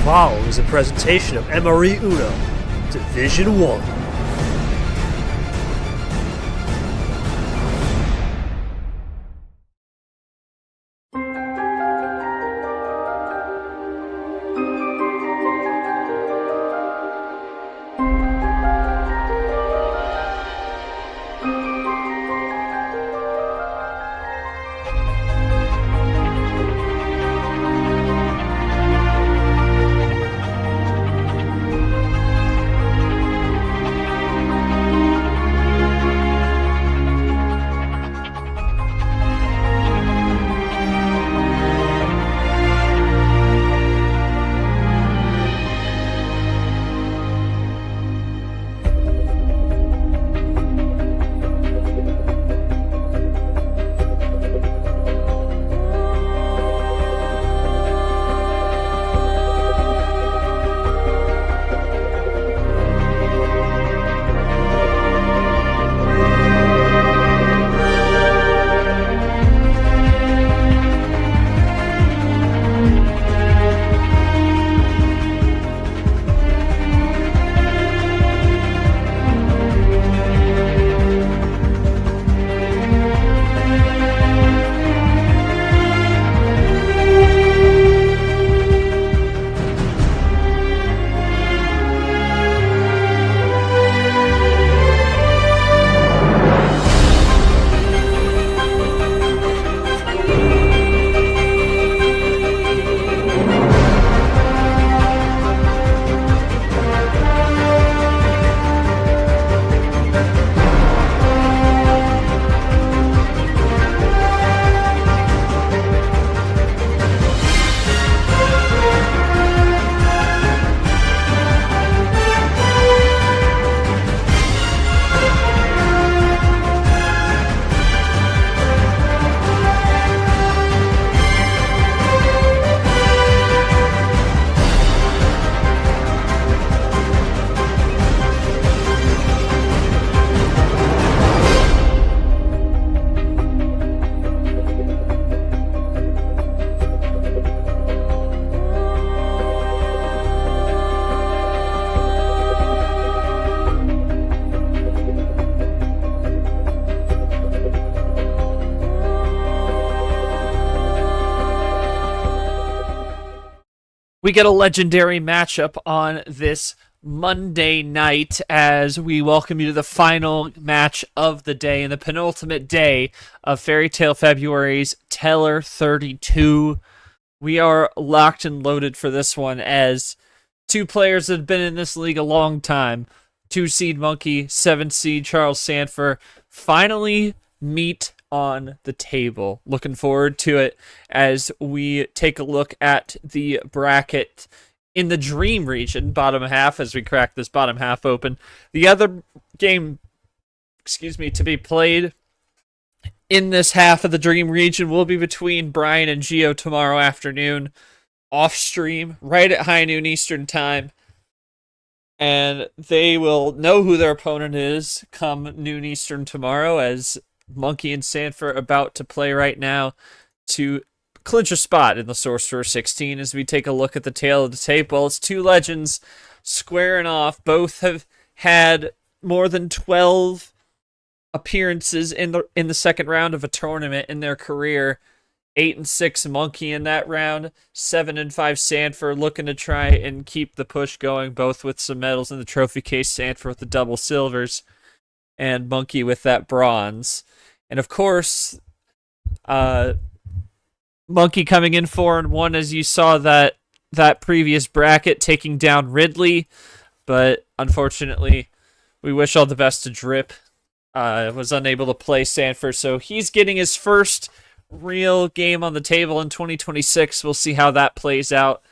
following is a presentation of MRE UNO, Division 1. We get a legendary matchup on this Monday night as we welcome you to the final match of the day and the penultimate day of Fairytale February's Teller 32. We are locked and loaded for this one as two players that have been in this league a long time, 2-seed Monkey, 7-seed Charles Sandfer, finally meet on the table. Looking forward to it as we take a look at the bracket in the Dream region, bottom half, as we crack this bottom half open. The other game, to be played in this half of the Dream region will be between Brian and Gio tomorrow afternoon, off stream, right at high noon Eastern time. And they will know who their opponent is come noon Eastern tomorrow, as Monkey and Sandfer about to play right now to clinch a spot in the Sorcerer 16 as we take a look at the tail of the tape. Well, it's two legends squaring off. Both have had more than 12 appearances in the second round of a tournament in their career. 8-6 Monkey in that round, 7-5 Sandfer, looking to try and keep the push going, both with some medals in the trophy case. Sandfer with the double silvers and Monkey with that bronze. And of course, Monkey coming in 4-1 as you saw that previous bracket, taking down Ridley. But unfortunately, we wish all the best to Drip. Was unable to play Sandfer, so he's getting his first real game on the table in 2026. We'll see how that plays out.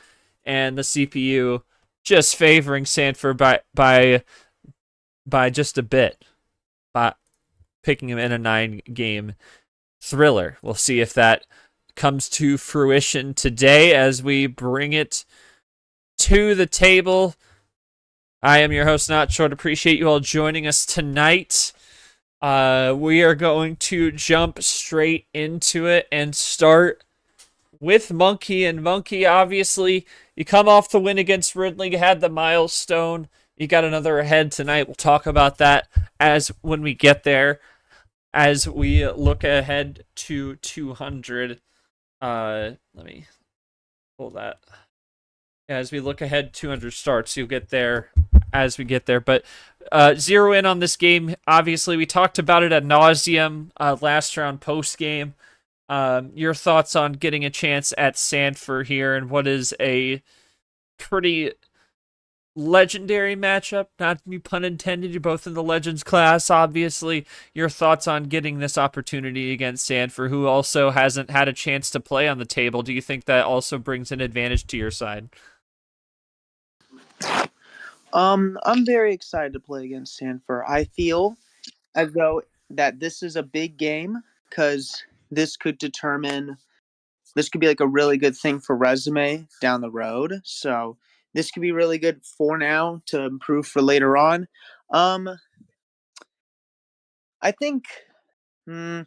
And the CPU just favoring Sandfer by just a bit. By picking him in a 9-game thriller. We'll see if that comes to fruition today as we bring it to the table. I am your host, Not Short. Appreciate you all joining us tonight. We are going to jump straight into it and start with Monkey, and Monkey, obviously, you come off the win against Ridley, you had the milestone. You got another ahead tonight. We'll talk about that as when we get there. As we look ahead to 200, let me pull that. As we look ahead, 200 starts. You'll get there as we get there. But zero in on this game. Obviously, we talked about it ad nauseum last round post game. Your thoughts on getting a chance at Sandfer here, and what is a pretty legendary matchup, not to be pun intended. You're both in the Legends class, obviously. Your thoughts on getting this opportunity against Sandfer, who also hasn't had a chance to play on the table. Do you think that also brings an advantage to your side? I'm very excited to play against Sandfer. I feel as though that this is a big game because this could determine this could be like a really good thing for resume down the road. So this could be really good for now to improve for later on. Um, I think I'd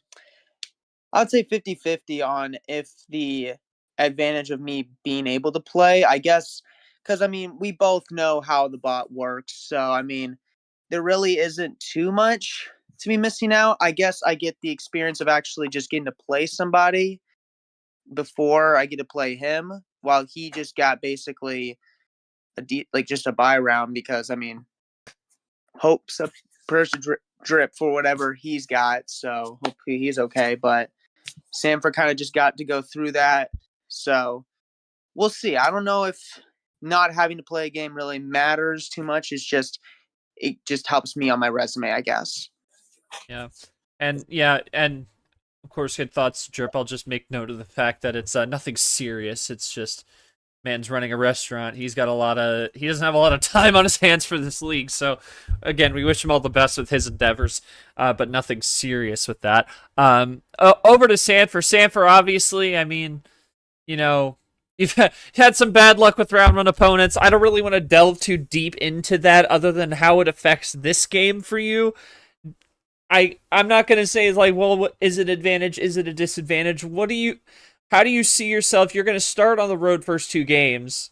say 50-50 on if the advantage of me being able to play, I guess, because I mean, we both know how the bot works. So, I mean, there really isn't too much to be missing out. I guess I get the experience of actually just getting to play somebody before I get to play him, while he just got basically like just a buy round because I mean, hopes a person drip for whatever he's got. So hopefully he's okay. But Sanford kind of just got to go through that. So we'll see. I don't know if not having to play a game really matters too much. It just helps me on my resume, I guess. And of course, good thoughts, Drip. I'll just make note of the fact that it's nothing serious. It's just man's running a restaurant. He doesn't have a lot of time on his hands for this league. So again, we wish him all the best with his endeavors, but nothing serious with that. Over to Sandfer. Sandfer, obviously, I mean, you know, you've had some bad luck with round one opponents. I don't really want to delve too deep into that other than how it affects this game for you. I'm not going to say like, well, is it advantage? Is it a disadvantage? How do you see yourself? You're going to start on the road first two games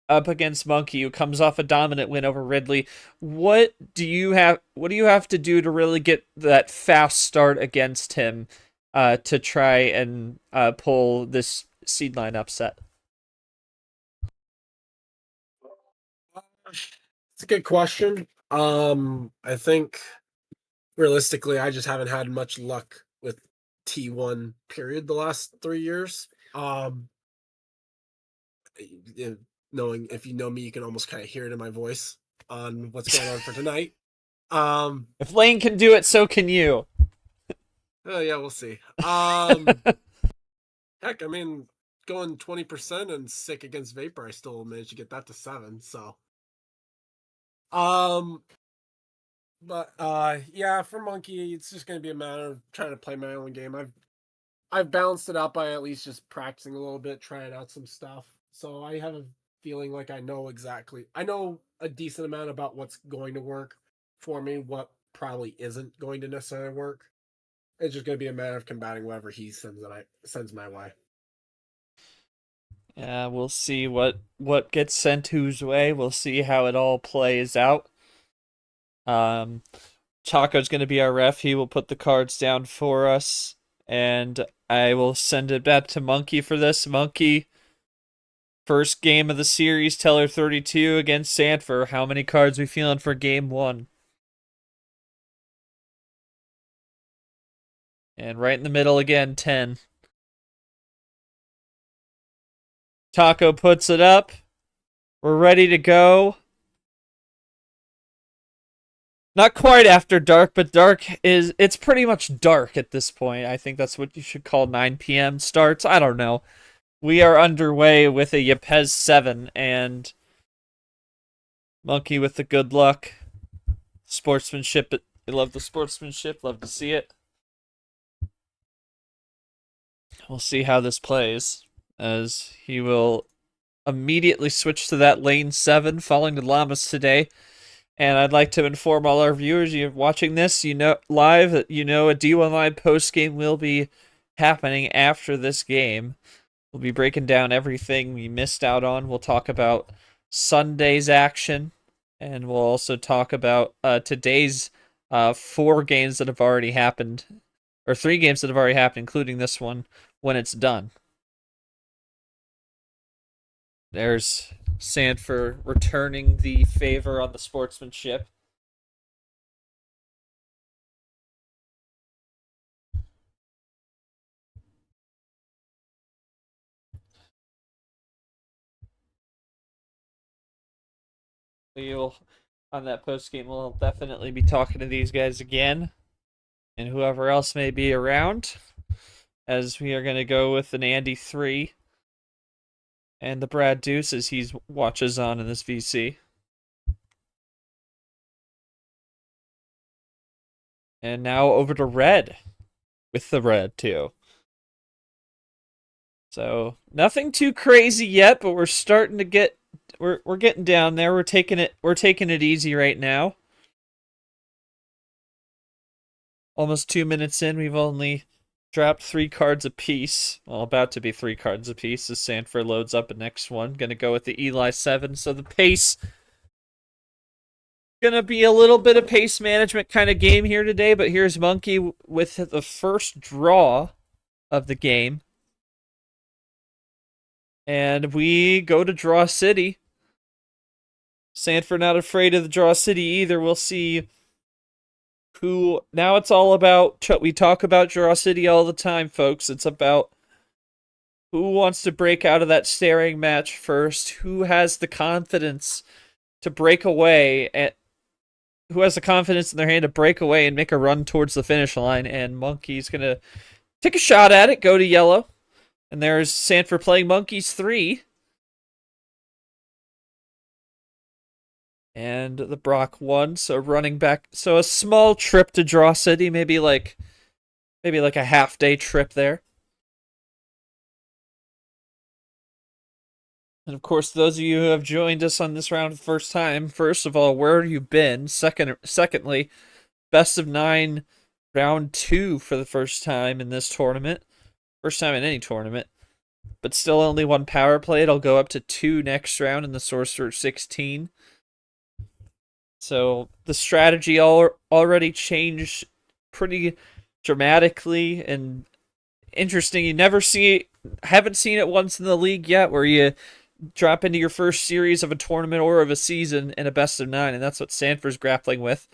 up against Monkey, who comes off a dominant win over Ridley. What do you have to do to really get that fast start against him to try and pull this seed line upset? It's a good question. I think realistically, I just haven't had much luck with T1 period the last 3 years. Knowing if you know me, you can almost kind of hear it in my voice on what's going on for tonight. If Lane can do it, so can you. Oh yeah, we'll see. Heck, I mean, going 20% and sick against Vapor, I still managed to get that to 7. So, but yeah, for Monkey, it's just gonna be a matter of trying to play my own game. I've balanced it out by at least just practicing a little bit, trying out some stuff. So I have a feeling like I know a decent amount about what's going to work for me, what probably isn't going to necessarily work. It's just going to be a matter of combating whatever he sends my way. Yeah, we'll see what gets sent whose way. We'll see how it all plays out. Chaco's going to be our ref. He will put the cards down for us, and I will send it back to Monkey for this. Monkey, first game of the series, Teller 32 against Sandfer. How many cards we feeling for game 1? And right in the middle again, 10. Taco puts it up. We're ready to go. Not quite after dark, but it's pretty much dark at this point. I think that's what you should call 9 p.m. starts. I don't know. We are underway with a Yepes 7, and Monkey with the good luck. Sportsmanship. I love the sportsmanship. Love to see it. We'll see how this plays, as he will immediately switch to that lane 7, falling to Llamas today. And I'd like to inform all our viewers, you're watching this, live, that a D1 Live post game will be happening after this game. We'll be breaking down everything we missed out on. We'll talk about Sunday's action, and we'll also talk about today's 4 games that have already happened, or 3 games that have already happened, including this one, when it's done. There's Sandfer returning the favor on the sportsmanship. We'll, on that post game, we'll definitely be talking to these guys again, and whoever else may be around, as we are going to go with an Andy 3 and the Brad Deuce as he watches on in this VC. And now over to Red with the Red too. So nothing too crazy yet, but we're starting to get we're getting down there. We're taking it easy right now. Almost 2 minutes in, we've only dropped 3 cards apiece. Well, about to be 3 cards apiece as Sandfer loads up the next one. Gonna go with the Eli 7. So the pace, gonna be a little bit of pace management kind of game here today, but here's Monkey with the first draw of the game. And we go to Draw City. Sandfer not afraid of the Draw City either. We'll see who... Now it's all about... We talk about Draw City all the time, folks. It's about who wants to break out of that staring match first. Who has the confidence to break away. And who has the confidence in their hand to break away and make a run towards the finish line. And Monkey's going to take a shot at it. Go to yellow. And there's Sandfer playing Monkeys 3. And the Brock 1, so running back. So a small trip to Draw City, maybe like a half-day trip there. And of course, those of you who have joined us on this round for the first time, first of all, where have you been? Secondly, best of 9 round 2 for the first time in this tournament. First time in any tournament. But still only 1 power play. It'll go up to 2 next round in the Sorcerer 16. So the strategy already changed pretty dramatically and interesting. You haven't seen it once in the league yet, where you drop into your first series of a tournament or of a season in a best of 9, and that's what Sandfer's grappling with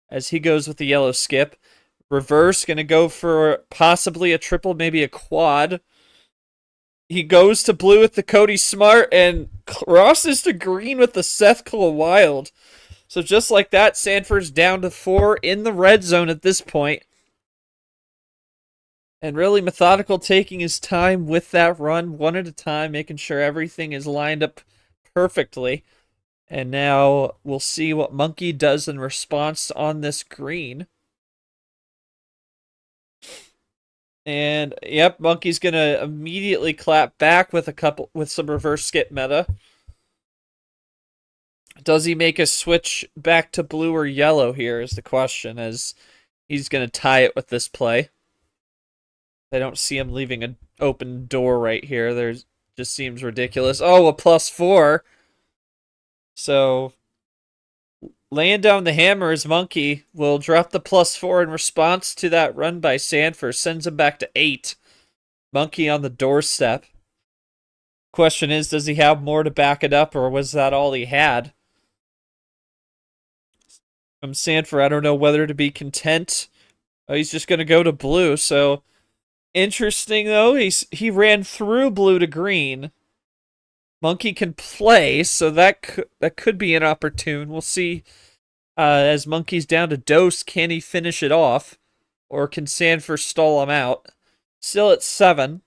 as he goes with the yellow skip. Reverse, going to go for possibly a triple, maybe a quad. He goes to blue with the Cody Smart and crosses to green with the Sethkla Wild. So just like that, Sandfer's down to 4 in the red zone at this point. And really methodical, taking his time with that run, one at a time, making sure everything is lined up perfectly. And now we'll see what Monkey does in response on this green. And yep, Monkey's gonna immediately clap back with some reverse skip meta. Does he make a switch back to blue or yellow here is the question, as he's gonna tie it with this play. I don't see him leaving an open door right here. There's just seems ridiculous. Oh, a +4. So laying down the hammer as Monkey will drop the +4 in response to that run by Sandfer. Sends him back to 8. Monkey on the doorstep. Question is, does he have more to back it up, or was that all he had? From Sandfer, I don't know whether to be content. Oh, he's just going to go to blue. So interesting, though. He ran through blue to green. Monkey can play, so that could be an opportune. We'll see. As Monkey's down to dose, can he finish it off? Or can Sandfer stall him out? Still at 7.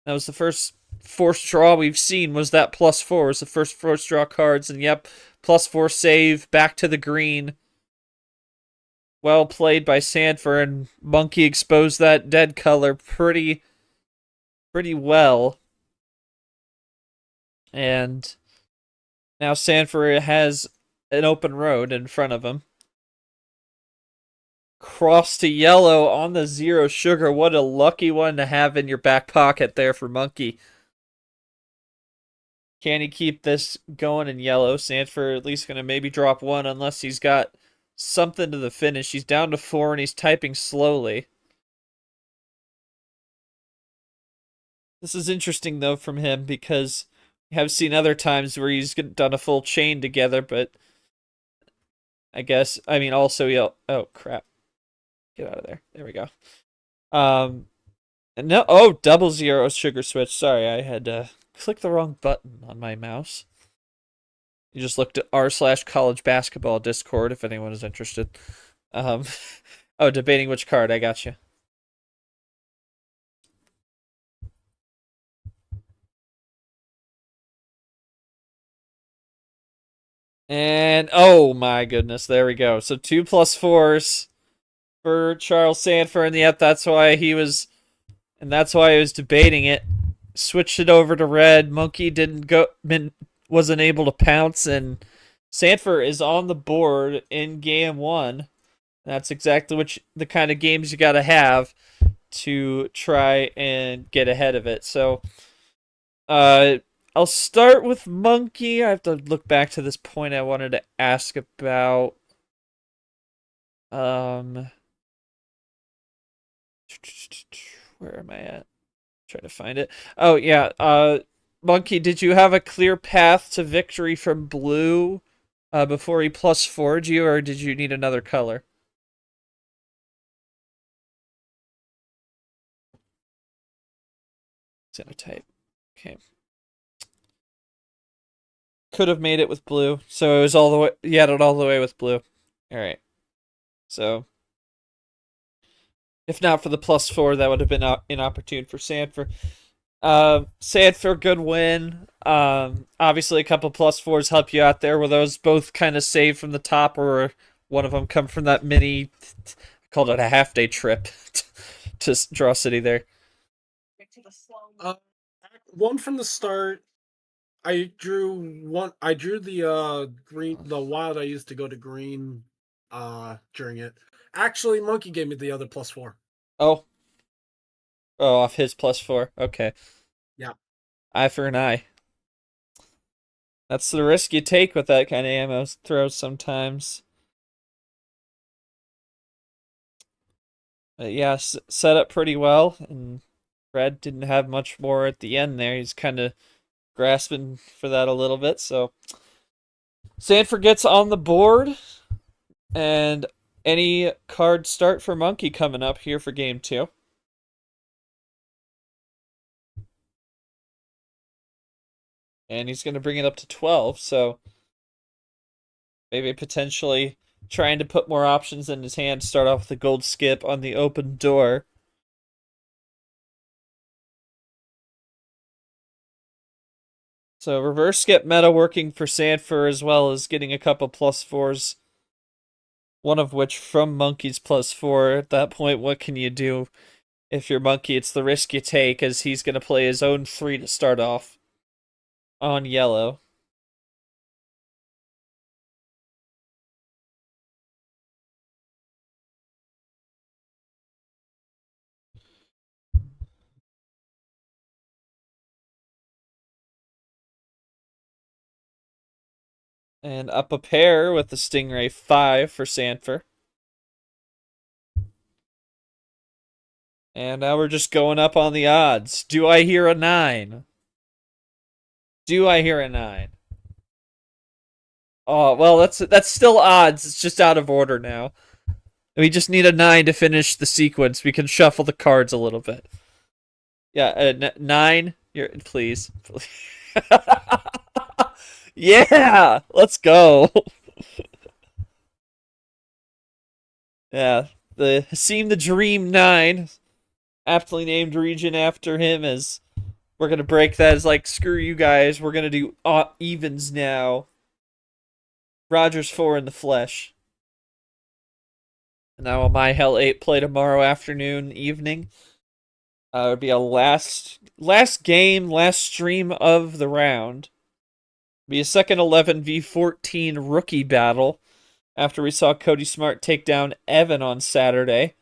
That was the first forced draw we've seen, was that +4. It was the first forced draw cards, and yep, +4 save, back to the green. Well played by Sandfer, and Monkey exposed that dead color pretty well. And now Sandfer has an open road in front of him. Cross to yellow on the 0 sugar. What a lucky one to have in your back pocket there for Monkey. Can he keep this going in yellow? Sandfer at least going to maybe drop one unless he's got something to the finish. He's down to 4 and he's typing slowly. This is interesting, though, from him because we have seen other times where he's done a full chain together, but I guess, I mean, also he'll... Oh, crap. Get out of there. There we go. No, oh, 00 sugar switch. Sorry, I had clicked the wrong button on my mouse. You just looked at r/college basketball Discord if anyone is interested. Oh, debating which card. I got you. And oh my goodness, there we go. So 2 plus 4s for Charles Sandfer, and yep, that's why he was, and that's why I was debating it. Switched it over to red. Monkey wasn't able to pounce, and Sandfer is on the board in game 1. That's exactly the kind of games you got to have to try and get ahead of it. So, I'll start with Monkey. I have to look back to this point I wanted to ask about. Where am I at? Trying to find it. Oh, yeah. Monkey, did you have a clear path to victory from blue before he plus 4'd you, or did you need another color? Xenotype. Okay. Could have made it with blue, so it was all the way. You had it all the way with blue. All right. So, if not for the plus 4, that would have been inopportune for Sandfer. Sandfer, good win. Obviously, a couple plus 4s help you out there. Were those both kind of saved from the top, or one of them come from that mini? I called it a half-day trip to Draw City there. One from the start. I drew one. I drew the green, the wild I used to go to green during it. Actually, Monkey gave me the other plus 4. Oh, off his plus 4. Okay. Yeah. Eye for an eye. That's the risk you take with that kind of ammo throws sometimes. But yeah, set up pretty well, and Red didn't have much more at the end there. He's kind of grasping for that a little bit. So Sandfer gets on the board, and any card start for Monkey coming up here for game 2. And he's going to bring it up to 12, so maybe potentially trying to put more options in his hand. Start off with the gold skip on the open door. So reverse skip meta working for Sandfer, as well as getting a couple plus 4s. One of which from Monkey's plus 4. At that point, what can you do? If you're Monkey, it's the risk you take, as he's going to play his own 3 to start off on yellow. And up a pair with the Stingray 5 for Sandfer. And now we're just going up on the odds. Do I hear a 9? Do I hear a 9? Oh, well, that's still odds. It's just out of order now. We just need a 9 to finish the sequence. We can shuffle the cards a little bit. Yeah, 9. Please. Yeah, let's go. Yeah, the Hasim the Dream 9, aptly named region after him, as we're gonna break that as like, screw you guys, we're gonna do evens now. Rogers 4 in the flesh. And now a My Hell 8 play tomorrow afternoon, evening. It would be a last game, last stream of the round. Be a second 11v14 rookie battle after we saw Cody Smart take down Evan on Saturday.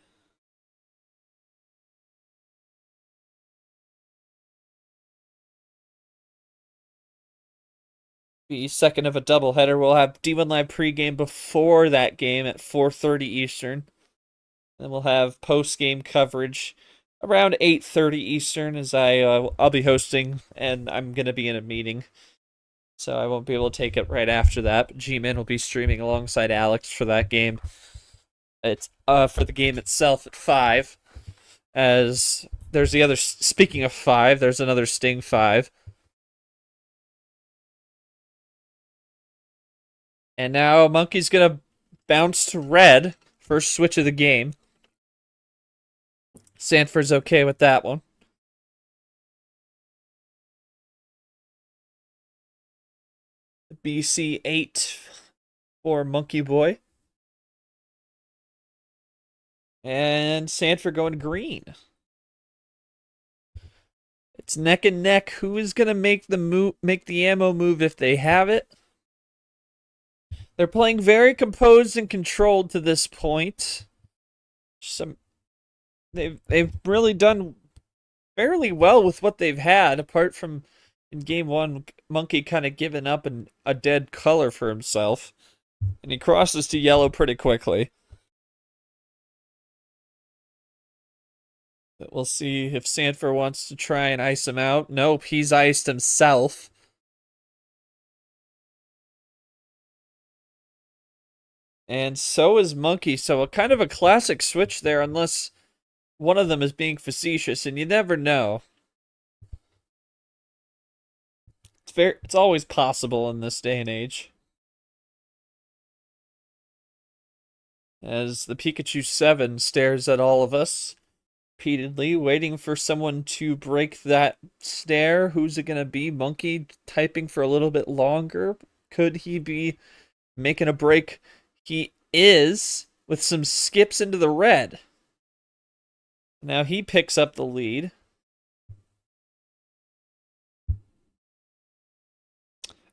be second of a doubleheader. We'll have D1 Live pregame before that game at 4:30 Eastern. Then we'll have post-game coverage around 8:30 Eastern, as I'll be hosting, and I'm gonna be in a meeting, so I won't be able to take it right after that. But G-Man will be streaming alongside Alex for that game. It's for the game itself at 5. As there's the other. Speaking of 5, there's another Sting 5. And now Monkey's gonna bounce to red. First switch of the game. Sandfer's okay with that one. BC8 for Monkey Boy. And Sandfer going green. It's neck and neck. Who is gonna make the ammo move if they have it? They're playing very composed and controlled to this point. They've really done fairly well with what they've had, apart from in game 1, Monkey kind of giving up a dead color for himself. And he crosses to yellow pretty quickly. But we'll see if Sandfer wants to try and ice him out. Nope, he's iced himself. And so is Monkey, so a kind of a classic switch there, unless one of them is being facetious, and you never know. It's always possible in this day and age. As the Pikachu 7 stares at all of us repeatedly, waiting for someone to break that stare. Who's it gonna be? Monkey typing for a little bit longer? Could he be making a break? He is, with some skips into the red. Now he picks up the lead.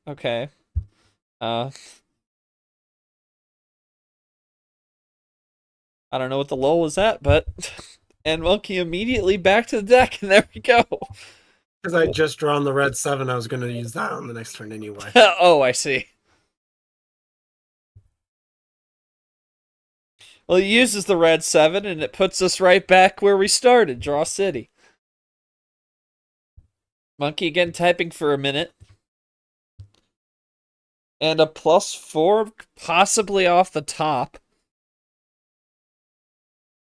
Okay. I don't know what the lull was at, but... And Monkey immediately back to the deck, and there we go. Because I just drawn the red 7, I was going to use that on the next turn anyway. Oh, I see. Well, he uses the red 7, and it puts us right back where we started, Draw City. Monkey again typing for a minute. And a +4, possibly off the top.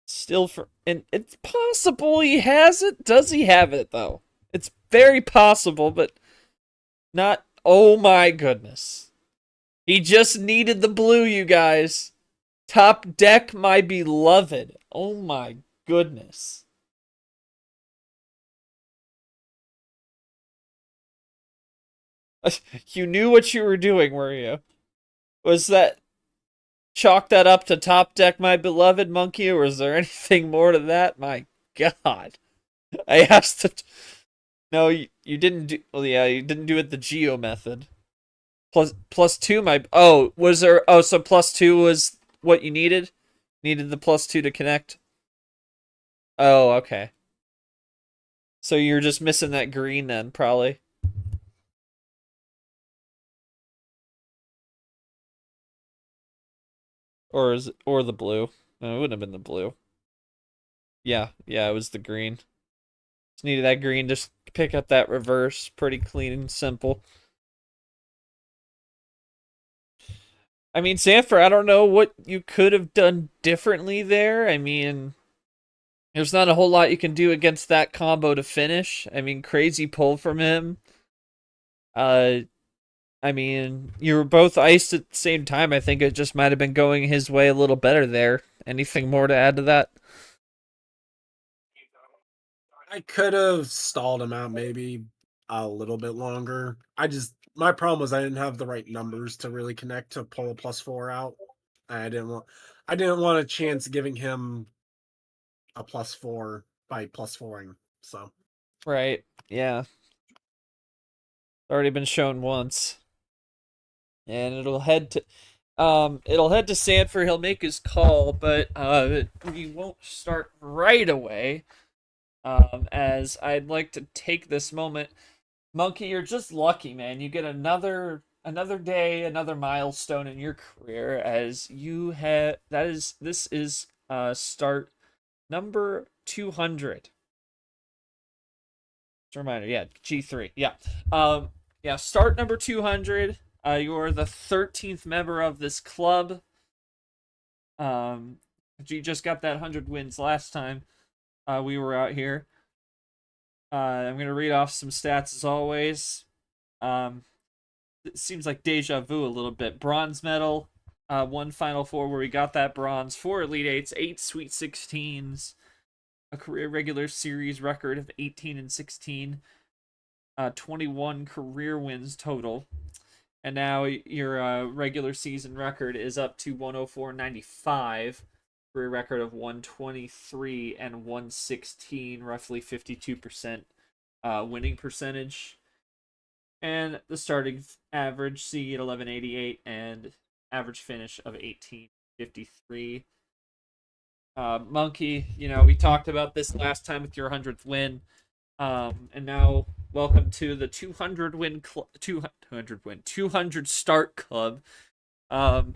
Still and it's possible he has it. Does he have it, though? It's very possible, but not... Oh my goodness. He just needed the blue, you guys. Top deck, my beloved. Oh my goodness. You knew what you were doing, were you? Was that... Chalk that up to top deck, my beloved Monkey, or is there anything more to that? My God. I asked to... No, you didn't do... Well, yeah, you didn't do it the Geo method. +2, my... Oh, was there... Oh, so +2 was what you needed? Needed the +2 to connect? Oh, okay. So you're just missing that green then, probably. Or the blue. No, it wouldn't have been the blue. Yeah, it was the green. Just needed that green to pick up that reverse. Pretty clean and simple. I mean, Sandfer, I don't know what you could have done differently there. I mean, there's not a whole lot you can do against that combo to finish. I mean, crazy pull from him. I mean, you were both iced at the same time. I think it just might have been going his way a little better there. Anything more to add to that? I could have stalled him out maybe a little bit longer. My problem was I didn't have the right numbers to really connect to pull a +4 out. I didn't want a chance giving him a +4 by +4ing. So Right. Yeah. Already been shown once. And it'll head to Sandfer. He'll make his call, but we won't start right away. As I'd like to take this moment. Monkey, you're just lucky, man. You get another another day, another milestone in your career as you have this is start number 200. Just a reminder, yeah, G3. Yeah. Yeah, start number 200. You're the 13th member of this club. You just got that 100 wins last time we were out here. I'm going to read off some stats as always. It seems like deja vu a little bit. Bronze medal, one Final Four where we got that bronze, 4 Elite Eights, 8 Sweet 16s, a career regular series record of 18-16, 21 career wins total. And now your regular season record is up to 104.95, career record of 123 and 116, roughly 52% winning percentage. And the starting average seed 1188 and average finish of 1853. Monkey, we talked about this last time with your 100th win. And now welcome to the 200 start club. Been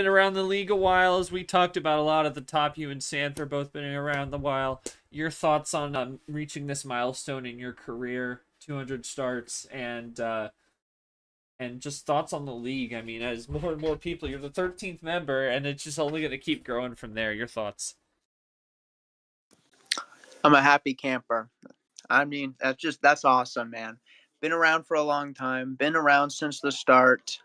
around the league a while, as we talked about. A lot of the top you and Sandfer both been around a while. Your thoughts on reaching this milestone in your career, 200 starts, and just thoughts on the league. I mean, as more and more people, you're the 13th member, and it's just only going to keep growing from there. Your thoughts? I'm a happy camper. I mean, that's awesome, man. Been around for a long time. Been around since the start.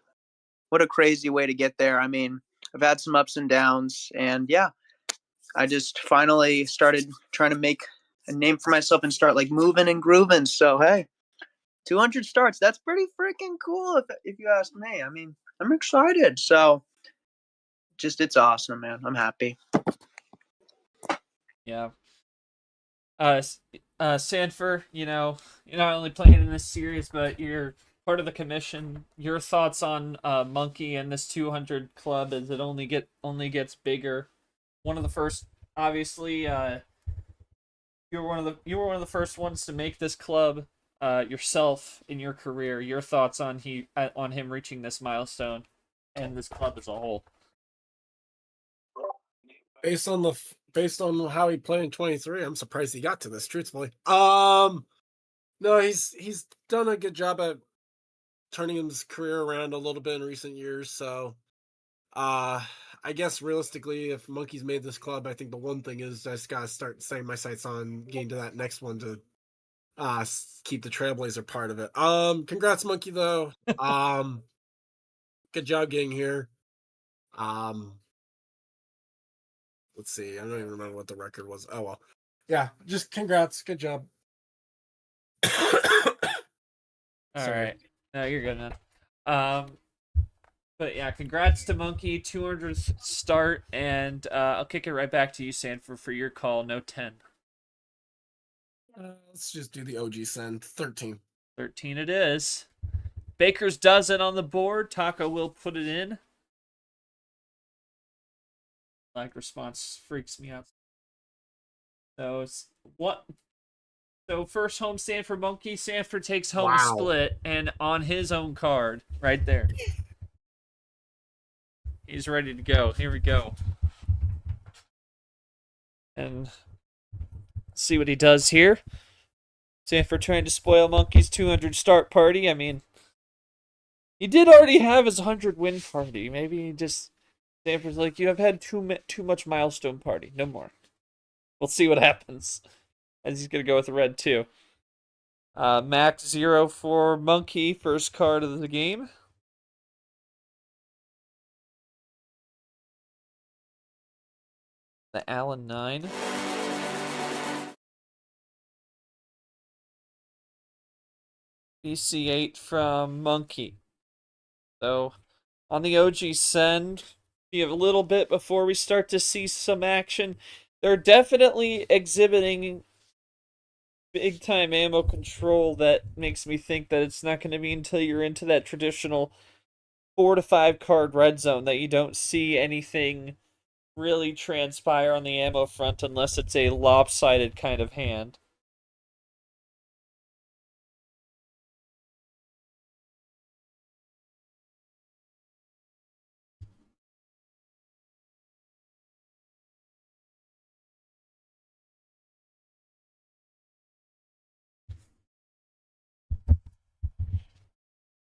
What a crazy way to get there. I mean, I've had some ups and downs, and yeah, I just finally started trying to make a name for myself and start like moving and grooving. So hey, 200 starts. That's pretty freaking cool, if you ask me. I mean, I'm excited. So it's awesome, man. I'm happy. Yeah. Sandfer, you're not only playing in this series, but you're part of the commission. Your thoughts on Monkey and this 200 club as it only gets bigger. One of the first, obviously, you were one of the first ones to make this club yourself in your career. Your thoughts on him reaching this milestone and this club as a whole. Based on how he played in 23, I'm surprised he got to this, truthfully. No, he's done a good job at turning his career around a little bit in recent years. So, I guess realistically, if Monkey's made this club, I think the one thing is I just gotta start setting my sights on getting to that next one to keep the Trailblazer part of it. Congrats, Monkey, though. Good job getting here. Let's see. I don't even remember what the record was. Oh well. Yeah, just congrats. Good job. All right. No, you're good, man. But yeah, congrats to Monkey, 200th start, and I'll kick it right back to you, Sandfer, for your call. No 10. Let's just do the OG send. 13. 13 it is. Baker's dozen on the board. Taco will put it in. Like response freaks me out. So first home stand for Monkey. Sandfer takes home split, and on his own card, right there. He's ready to go. Here we go. And see what he does here. Sandfer trying to spoil Monkey's 200 start party. I mean, he did already have his 100 win party. Maybe just Sandfer's like, you have had too much milestone party. No more. We'll see what happens. As he's going to go with red, too. Max 0 for Monkey. First card of the game. The Allen 9. PC8 from Monkey. So, on the OG send, we have a little bit before we start to see some action. They're definitely exhibiting big-time ammo control that makes me think that it's not going to be until you're into that traditional 4 to 5 card red zone that you don't see anything really transpire on the ammo front unless it's a lopsided kind of hand.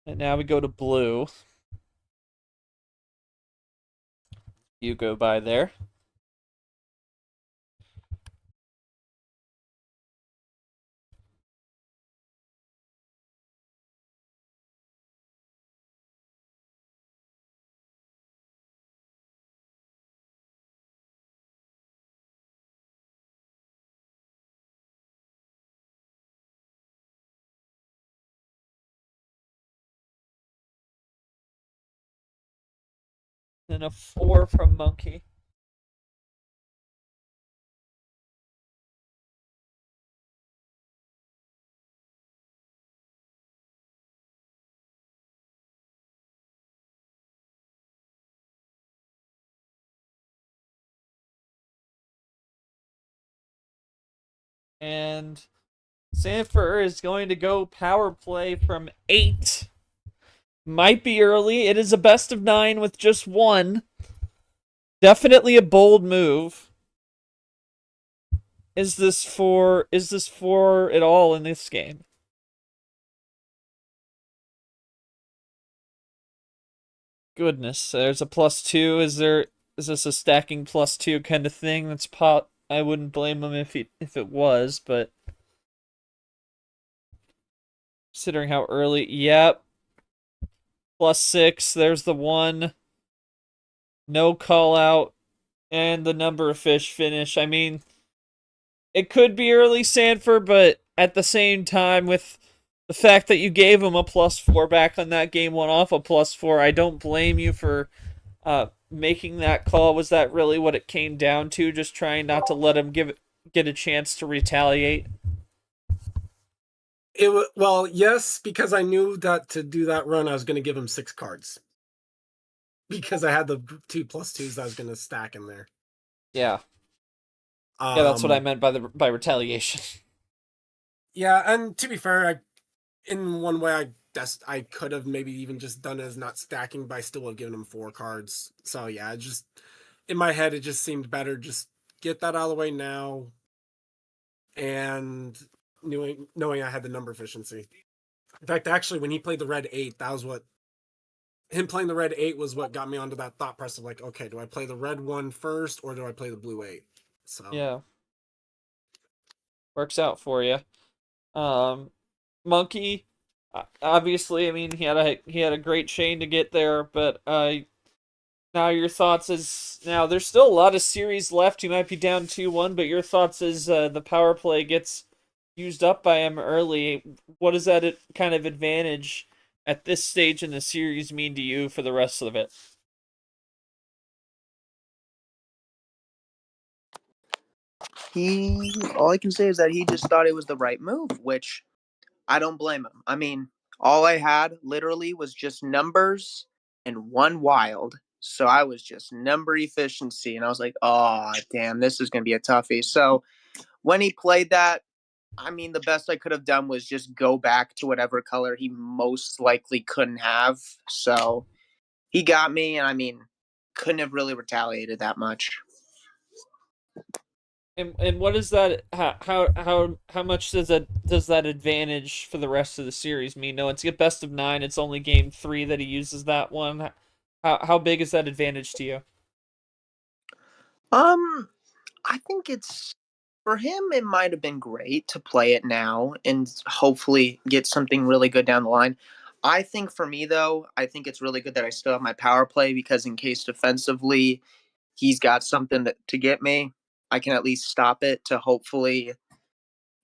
And now we go to blue. You go by there. And a 4 from Monkey. And Sandfer is going to go power play from 8. Might be early. It is a best of 9 with just 1. Definitely a bold move. Is this for it all in this game? Goodness, there's a +2. Is this a stacking +2 kind of thing? That's pot. I wouldn't blame him if it was, but considering how early, yep. +6, there's the 1. No call out, and the number of fish finish. I mean, it could be early Sandfer, but at the same time, with the fact that you gave him a +4 back on that game, one off a +4, I don't blame you for making that call. Was that really what it came down to? Just trying not to let him get a chance to retaliate? Well, yes, because I knew that to do that run, I was going to give him 6 cards. Because I had the 2 +2s that I was going to stack in there. Yeah. Yeah, that's what I meant by retaliation. Yeah, and to be fair, in one way, I could have maybe even just done it as not stacking, but I still would have given him 4 cards. So yeah, just in my head, it just seemed better just get that out of the way now, and knowing I had the number efficiency. In fact, actually, when he played the red 8, that was what him playing the red 8 was what got me onto that thought process of like, okay, do I play the red 1 first or do I play the blue 8? So yeah, works out for you. Monkey, obviously, I mean, he had a great chain to get there, but now your thoughts is now there's still a lot of series left. You might be down 2-1, but your thoughts is the power play gets used up by him early. What does that kind of advantage at this stage in the series mean to you for the rest of it? All I can say is that he just thought it was the right move, which I don't blame him. I mean, all I had literally was just numbers and 1 wild. So I was just number efficiency, and I was like, oh, damn, this is going to be a toughie. So when he played that, I mean, the best I could have done was just go back to whatever color he most likely couldn't have. So he got me, and I mean, couldn't have really retaliated that much. And what is that? How much does that advantage for the rest of the series mean? No, it's a best of 9. It's only game 3 that he uses that one. How big is that advantage to you? I think it's for him. It might have been great to play it now and hopefully get something really good down the line. I think for me though, I think it's really good that I still have my power play because in case defensively he's got something to get me, I can at least stop it to hopefully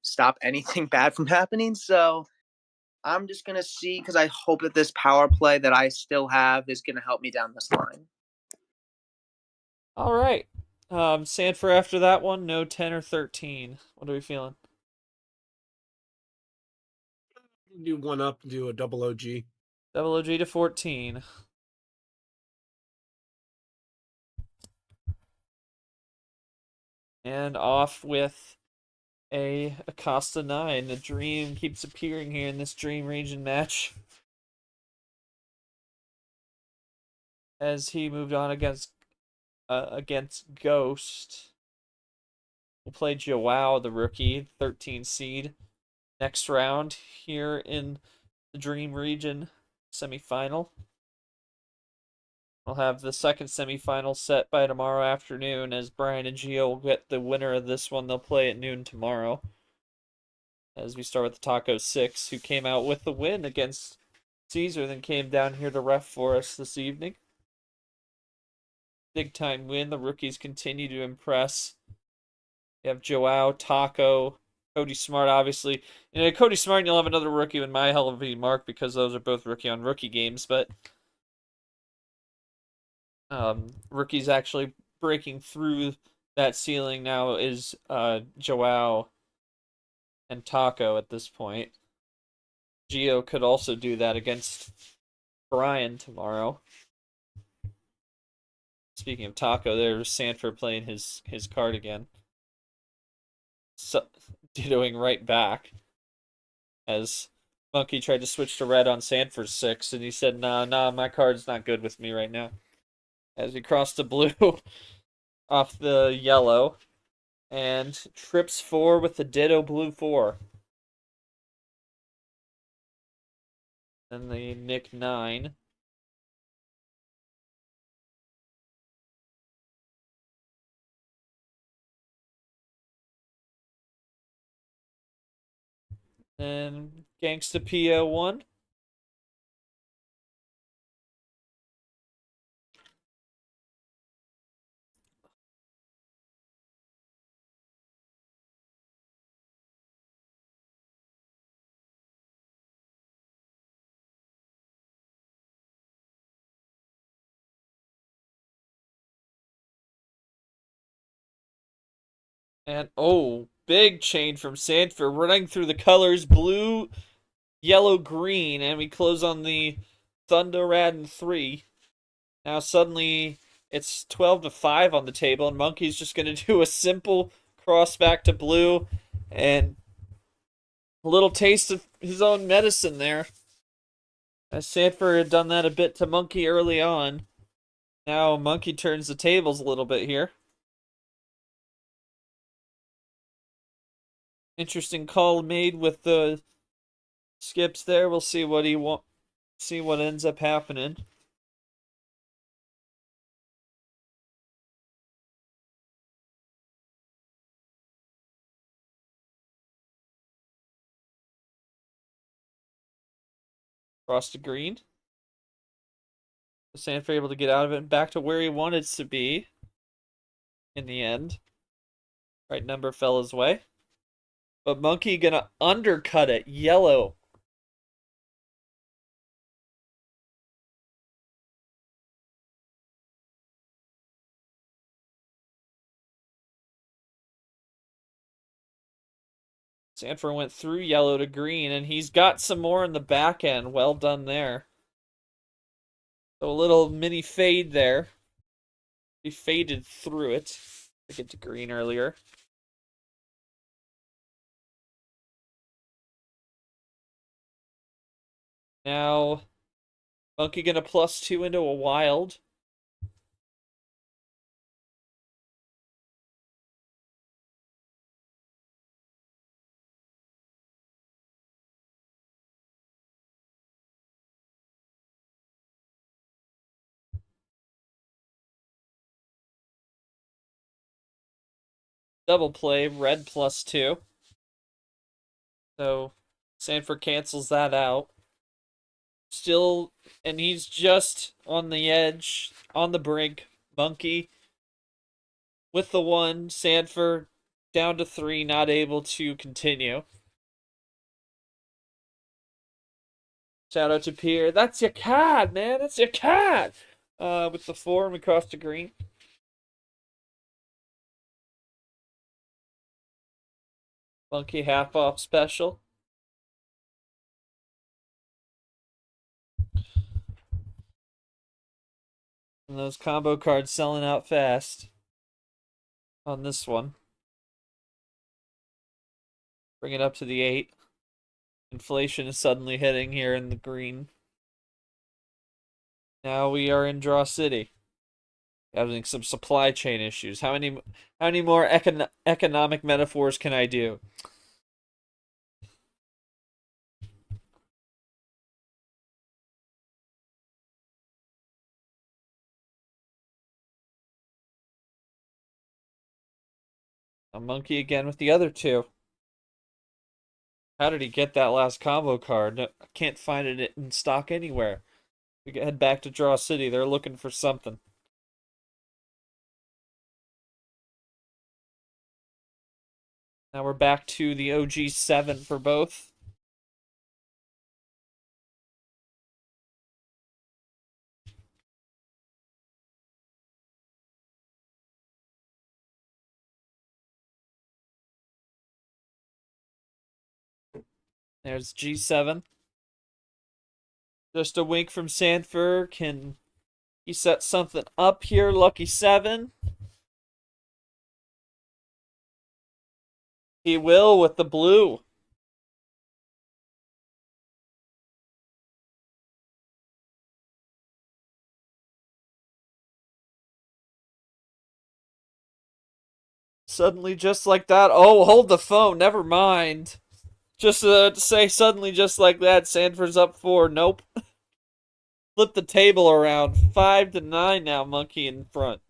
stop anything bad from happening. So I'm just gonna see because I hope that this power play that I still have is gonna help me down this line. All right. Sandfer after that one, no 10 or 13. What are we feeling? do 1 up, do a double OG. Double OG to 14. And off with a Acosta 9. The dream keeps appearing here in this Dream Region match. As he moved on against Ghost. We'll play Joao, the rookie, 13 seed. Next round here in the Dream Region. semifinal. We'll have the second semifinal set by tomorrow afternoon, as Brian and Gio will get the winner of this one. They'll play at noon tomorrow. As we start with the Taco 6, who came out with the win against Caesar, then came down here to ref for us this evening. Big time win. The rookies continue to impress. You have Joao, Taco, Cody Smart, obviously. Cody Smart, and you'll have another rookie in my hell of a mark, because those are both rookie on rookie games, but rookies actually breaking through that ceiling now is Joao and Taco at this point. Gio could also do that against Brian tomorrow. Speaking of Taco, there's Sandfer playing his card again. So, dittoing right back. As Monkey tried to switch to red on Sandfer's 6, and he said, nah, my card's not good with me right now. As he crossed to blue off the yellow, and trips 4 with the ditto blue 4. Then the Nick 9. And Gangsta PO 1. And, oh, big chain from Sandfer, running through the colors, blue, yellow, green, and we close on the Thunderradin 3. Now suddenly it's 12-5 on the table, and Monkey's just going to do a simple cross back to blue, and a little taste of his own medicine there. As Sandfer had done that a bit to Monkey early on. Now Monkey turns the tables a little bit here. Interesting call made with the skips there. We'll see what see what ends up happening. Cross to green. Sandfer able to get out of it and back to where he wanted to be in the end. Right number fell his way. But Monkey gonna undercut it. Yellow. Sandfer went through yellow to green, and he's got some more in the back end. Well done there. So a little mini fade there. He faded through it to get to green earlier. Now, Monkey gonna +2 into a wild. Double play, red +2. So, Sandfer cancels that out. Still, and he's just on the edge, on the brink. Monkey with the 1, Sandfer down to 3, not able to continue. Shout out to Pierre. That's your card, man. That's your card. With the 4 and we cross to green. Monkey half off special. And those combo cards selling out fast on this one. Bring it up to the 8. Inflation is suddenly hitting here in the green. Now we are in Draw City. Having some supply chain issues. How many more economic metaphors can I do? A monkey again with the other two. How did he get that last combo card? No, I can't find it in stock anywhere. We can head back to Draw City. They're looking for something. Now we're back to the OG 7 for both. There's G7. Just a wink from Sandfer. Can he set something up here? Lucky 7. He will with the blue. Suddenly, just like that. Oh, hold the phone. Never mind. Just to say, suddenly, just like that, Sandfer's up 4. Nope. Flip the table around. 5-9 now. Monkey in front.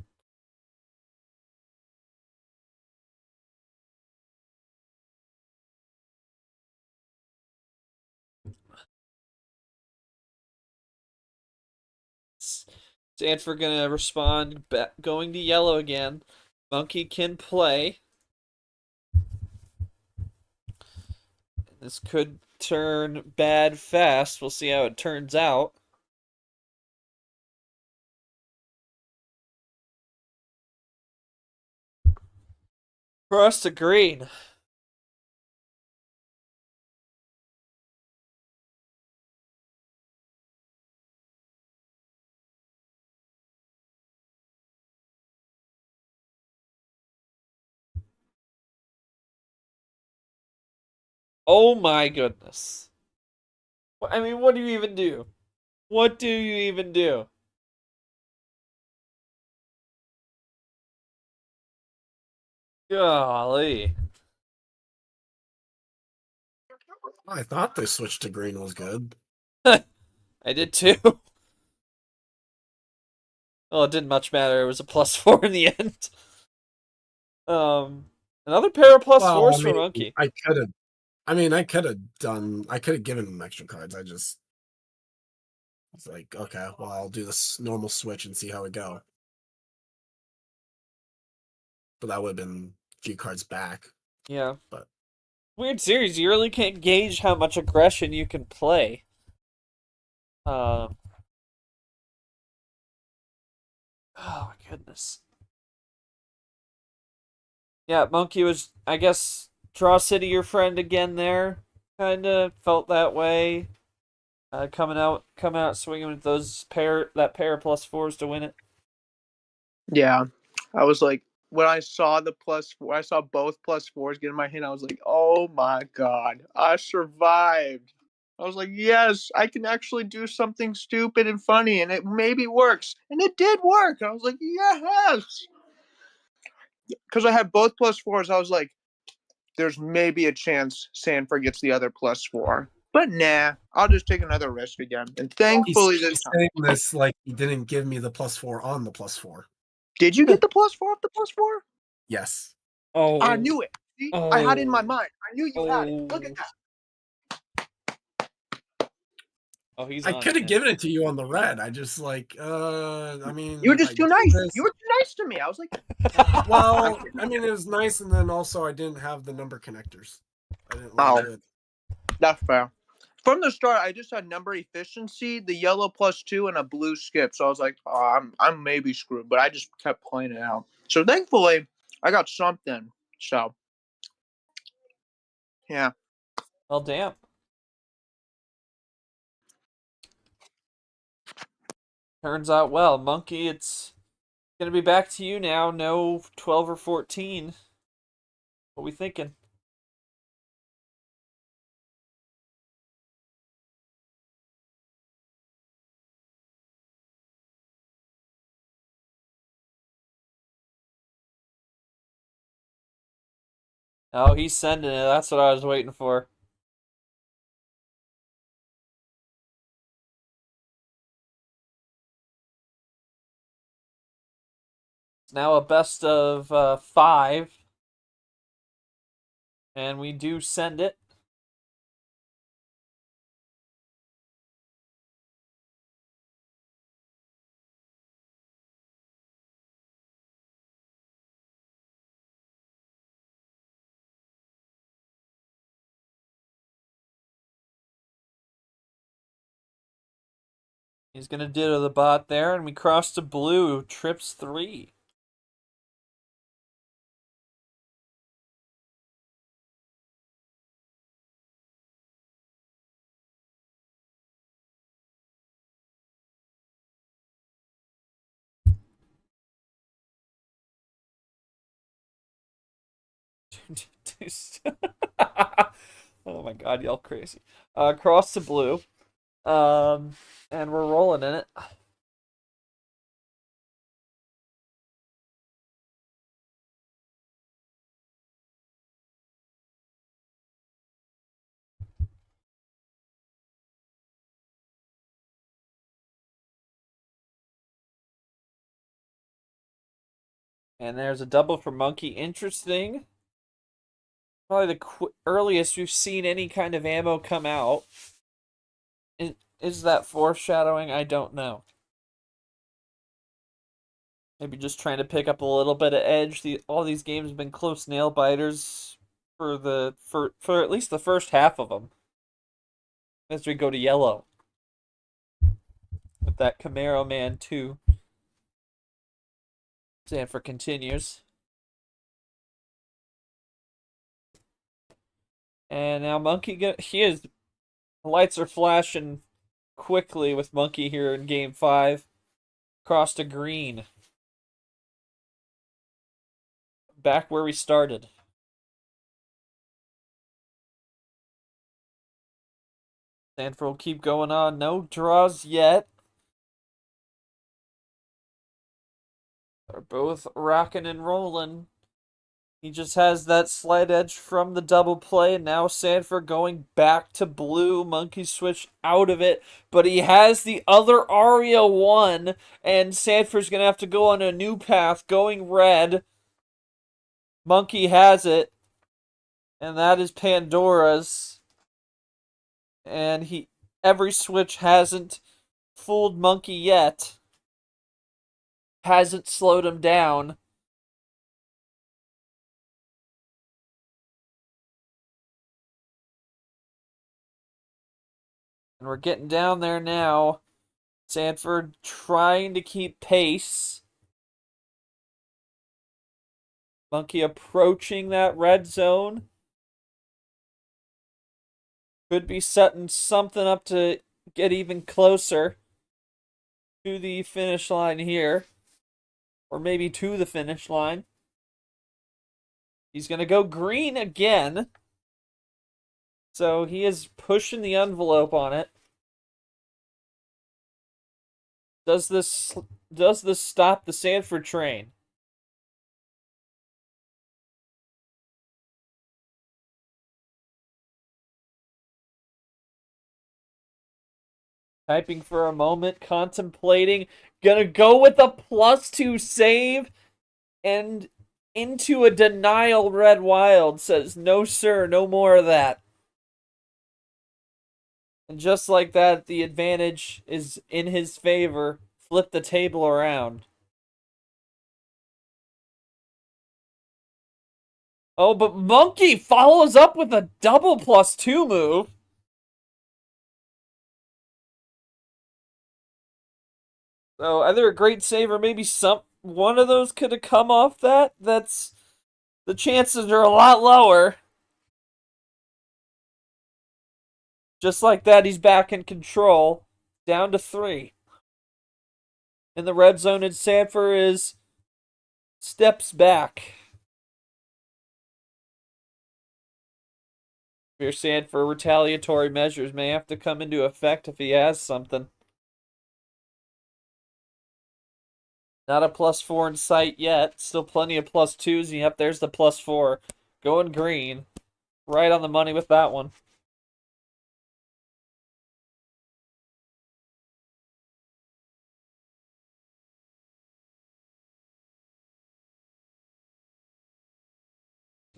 Sandfer gonna respond, going to yellow again. Monkey can play. This could turn bad fast. We'll see how it turns out. Cross the green. Oh my goodness. I mean, what do you even do? What do you even do? Golly. I thought they switched to green was good. I did too. Well, it didn't much matter. It was a +4 in the end. Another pair of +4s for Monkey. I could have. I mean, I could have given him extra cards. I just was like, okay, well, I'll do this normal switch and see how it go. But that would have been a few cards back. Yeah. But weird series. You really can't gauge how much aggression you can play. Oh my goodness. Yeah, Monkey was, I guess, Draw City your friend again there. Kinda felt that way. Coming out swinging with that pair of +4s to win it. Yeah, I was like, when I saw the +4, I saw both +4s get in my hand. I was like, oh my god, I survived. I was like, yes, I can actually do something stupid and funny, and it maybe works, and it did work. I was like, yes, because I had both +4s. I was like, there's maybe a chance Sandford gets the other +4. But nah, I'll just take another risk again. And thankfully he's saying this like he didn't give me the +4 on the +4. Did you get the +4 off the +4? Yes. Oh. I knew it. See? Oh. I had it in my mind. I knew you had it. Look at that. Oh, he's I on could have it. given it to you on the red. I just like, I mean, You were just too nice. This... You were too nice to me. I was like, well, I mean, it was nice, and then also I didn't have the number connectors. I didn't like it. That's fair. From the start, I just had number efficiency, the yellow +2, and a blue skip. So I was like, oh, I'm maybe screwed, but I just kept playing it out. So thankfully, I got something. So, yeah. Well, damn. Turns out well. Monkey, it's gonna be back to you now. No 12 or 14. What we thinking? Oh, he's sending it. That's what I was waiting for. It's now a best of 5. And we do send it. He's going to ditto the bot there, and we cross to blue. Trips 3. Oh my god, y'all crazy. Cross to blue. And we're rolling in it. And there's a double for Monkey. Interesting. Probably the earliest we've seen any kind of ammo come out. Is that foreshadowing? I don't know. Maybe just trying to pick up a little bit of edge. All these games have been close nail biters for at least the first half of them. As we go to yellow with that Camaro Man 2. Sandfer continues. And now Monkey, the lights are flashing quickly with Monkey here in game 5. Cross to green. Back where we started. Sandfer will keep going on. No draws yet. They're both rocking and rolling. He just has that slight edge from the double play, and now Sandfer going back to blue. Monkey switch out of it, but he has the other Aria 1, and Sandfer's going to have to go on a new path, going red. Monkey has it, and that is Pandora's. And every switch hasn't fooled Monkey yet. Hasn't slowed him down. And we're getting down there now. Sandfer trying to keep pace. Monkey approaching that red zone. Could be setting something up to get even closer to the finish line here. Or maybe to the finish line. He's going to go green again. So he is pushing the envelope on it. Does this stop the Sandfer train? Typing for a moment, contemplating. Gonna go with a +2 save. And into a denial, Red Wild says, no sir, no more of that. And just like that, the advantage is in his favor. Flip the table around. Oh, but Monkey follows up with a double +2 move. So either a great save or maybe one of those could have come off that. The chances are a lot lower. Just like that, he's back in control. Down to 3. In the red zone, and Sandfer is steps back. Fear Sandfer retaliatory measures may have to come into effect if he has something. Not a +4 in sight yet. Still plenty of +2s. Yep, there's the +4. Going green. Right on the money with that one.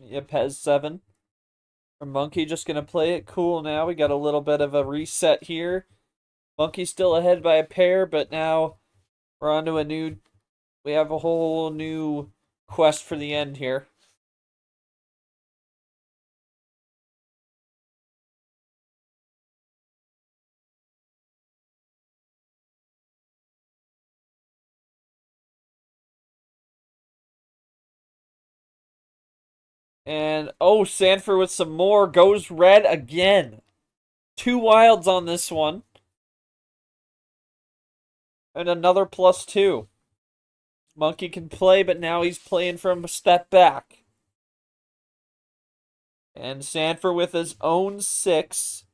Yep, has 7. Monkey just going to play it cool now. We got a little bit of a reset here. Monkey's still ahead by a pair, but now we're on to a new... We have a whole new quest for the end here. And, oh, Sandfer with some more. Goes red again. 2 wilds on this one. And another +2. Monkey can play, but now he's playing from a step back. And Sandfer with his own 6.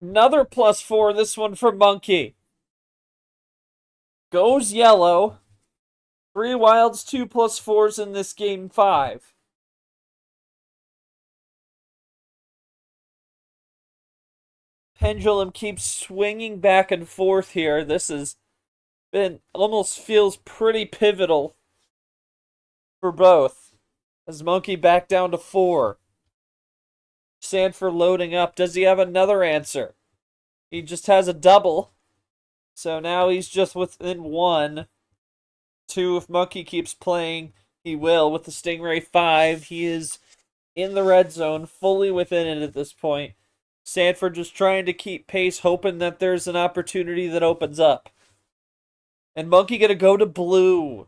Another +4, this one for Monkey. Goes yellow. 3 wilds, 2 +4s in this game 5. Pendulum keeps swinging back and forth here. This has been, almost feels pretty pivotal for both. As Monkey back down to 4. Sandfer loading up. Does he have another answer? He just has a double. So now he's just within 1. 2, if Monkey keeps playing, he will. With the Stingray 5, he is in the red zone, fully within it at this point. Sandfer just trying to keep pace, hoping that there's an opportunity that opens up. And Monkey gonna go to blue.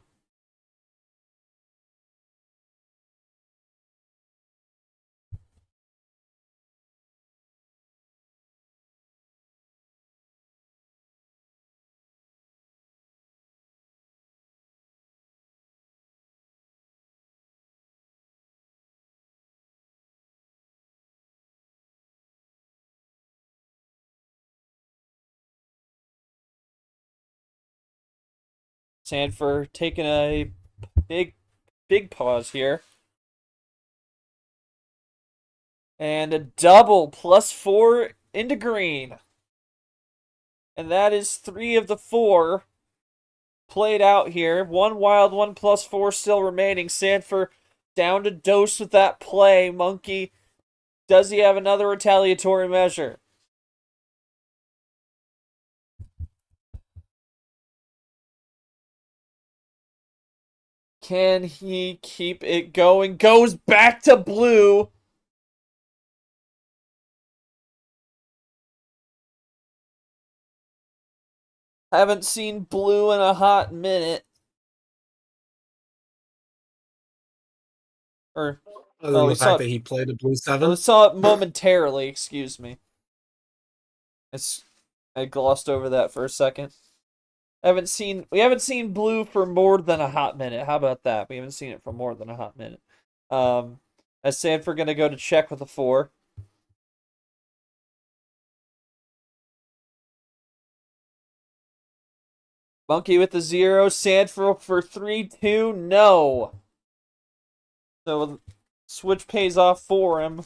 Sandfer taking a big pause here. And a double +4 into green. And that is 3 of the 4 played out here. 1 wild, 1 +4 still remaining. Sandfer down to dose with that play. Monkey, does he have another retaliatory measure? Can he keep it going? Goes back to blue. Haven't seen blue in a hot minute. Or, Other than the fact that he played a blue 7. I saw it momentarily, excuse me. I glossed over that for a second. We haven't seen blue for more than a hot minute. How about that? We haven't seen it for more than a hot minute. As Sandfer gonna go to check with a 4. Monkey with the 0. Sandfer for 3-2. No. So switch pays off for him.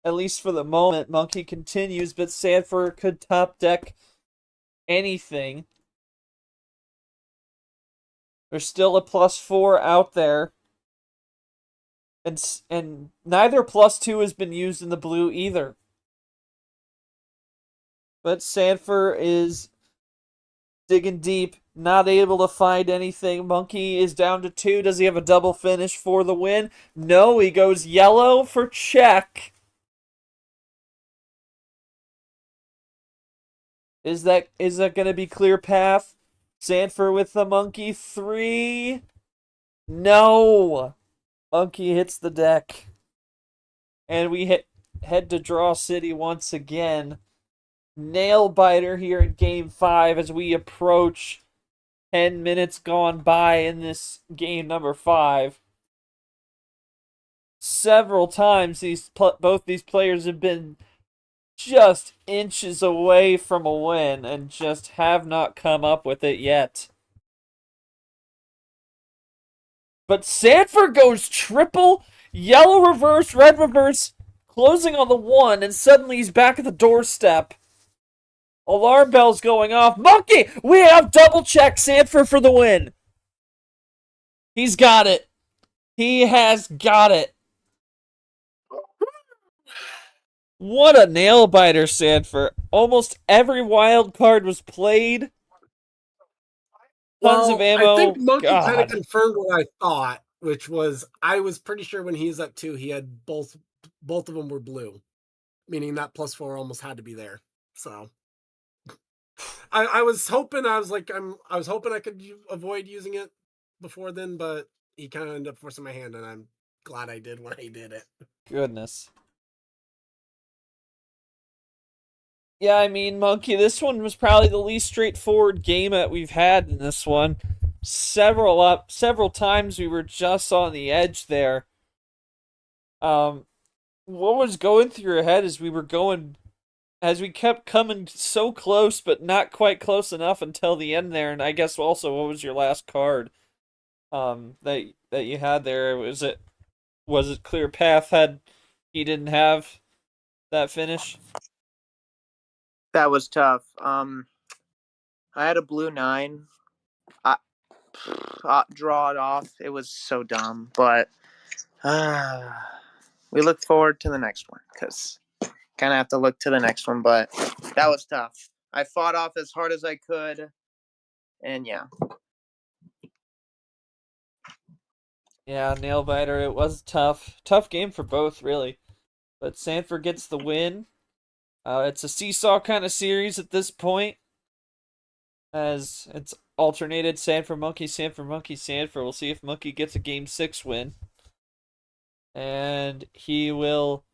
At least for the moment. Monkey continues, but Sandfer could top deck anything. There's still a +4 out there. And neither +2 has been used in the blue either. But Sandfer is digging deep, not able to find anything. Monkey is down to 2. Does he have a double finish for the win? No, he goes yellow for check. Is that going to be clear path? Sandfer with the Monkey 3. No. Monkey hits the deck. And we head to Draw City once again. Nail biter here in Game 5 as we approach 10 minutes gone by in this game number 5. Several times both these players have been just inches away from a win and just have not come up with it yet. But Sandfer goes triple, yellow reverse, red reverse, closing on the 1, and suddenly he's back at the doorstep. Alarm bells going off. Monkey, we have double check Sandfer for the win. He's got it. He has got it. What a nail biter, Sandfer. Almost every wild card was played. Tons of ammo. I think Monkey kind of God. confirmed what I thought, which was I was pretty sure when he was at 2, he had both of them were blue, meaning that +4 almost had to be there. So I was hoping I was hoping I could avoid using it before then, but he kind of ended up forcing my hand, and I'm glad I did when I did it. Goodness. Yeah, I mean, Monkey, this one was probably the least straightforward game that we've had in this one. Several times we were just on the edge there. What was going through your head as we kept coming so close, but not quite close enough until the end there? And I guess also, what was your last card, that you had there? Was it Clear Path had he didn't have that finish? That was tough. I had a blue 9. I draw it off. It was so dumb, but we look forward to the next one because kind of have to look to the next one. But that was tough. I fought off as hard as I could, and yeah. Yeah, nail biter. It was tough. Tough game for both, really. But Sandfer gets the win. It's a seesaw kind of series at this point, as it's alternated Sandfer Monkey, Sandfer Monkey, Sandfer. We'll see if Monkey gets a Game 6 win. And he will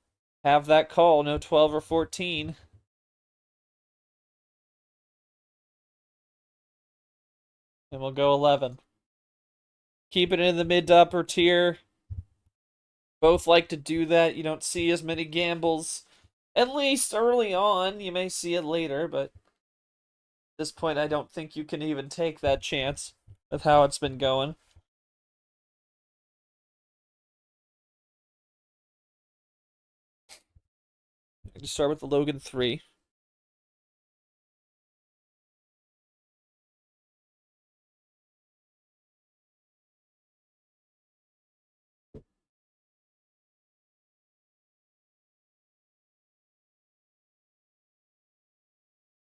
have that call, no 12 or 14. And we'll go 11. Keep it in the mid to upper tier. Both like to do that. You don't see as many gambles, at least early on. You may see it later, but at this point, I don't think you can even take that chance with how it's been going. I'm going to start with the Logan 3.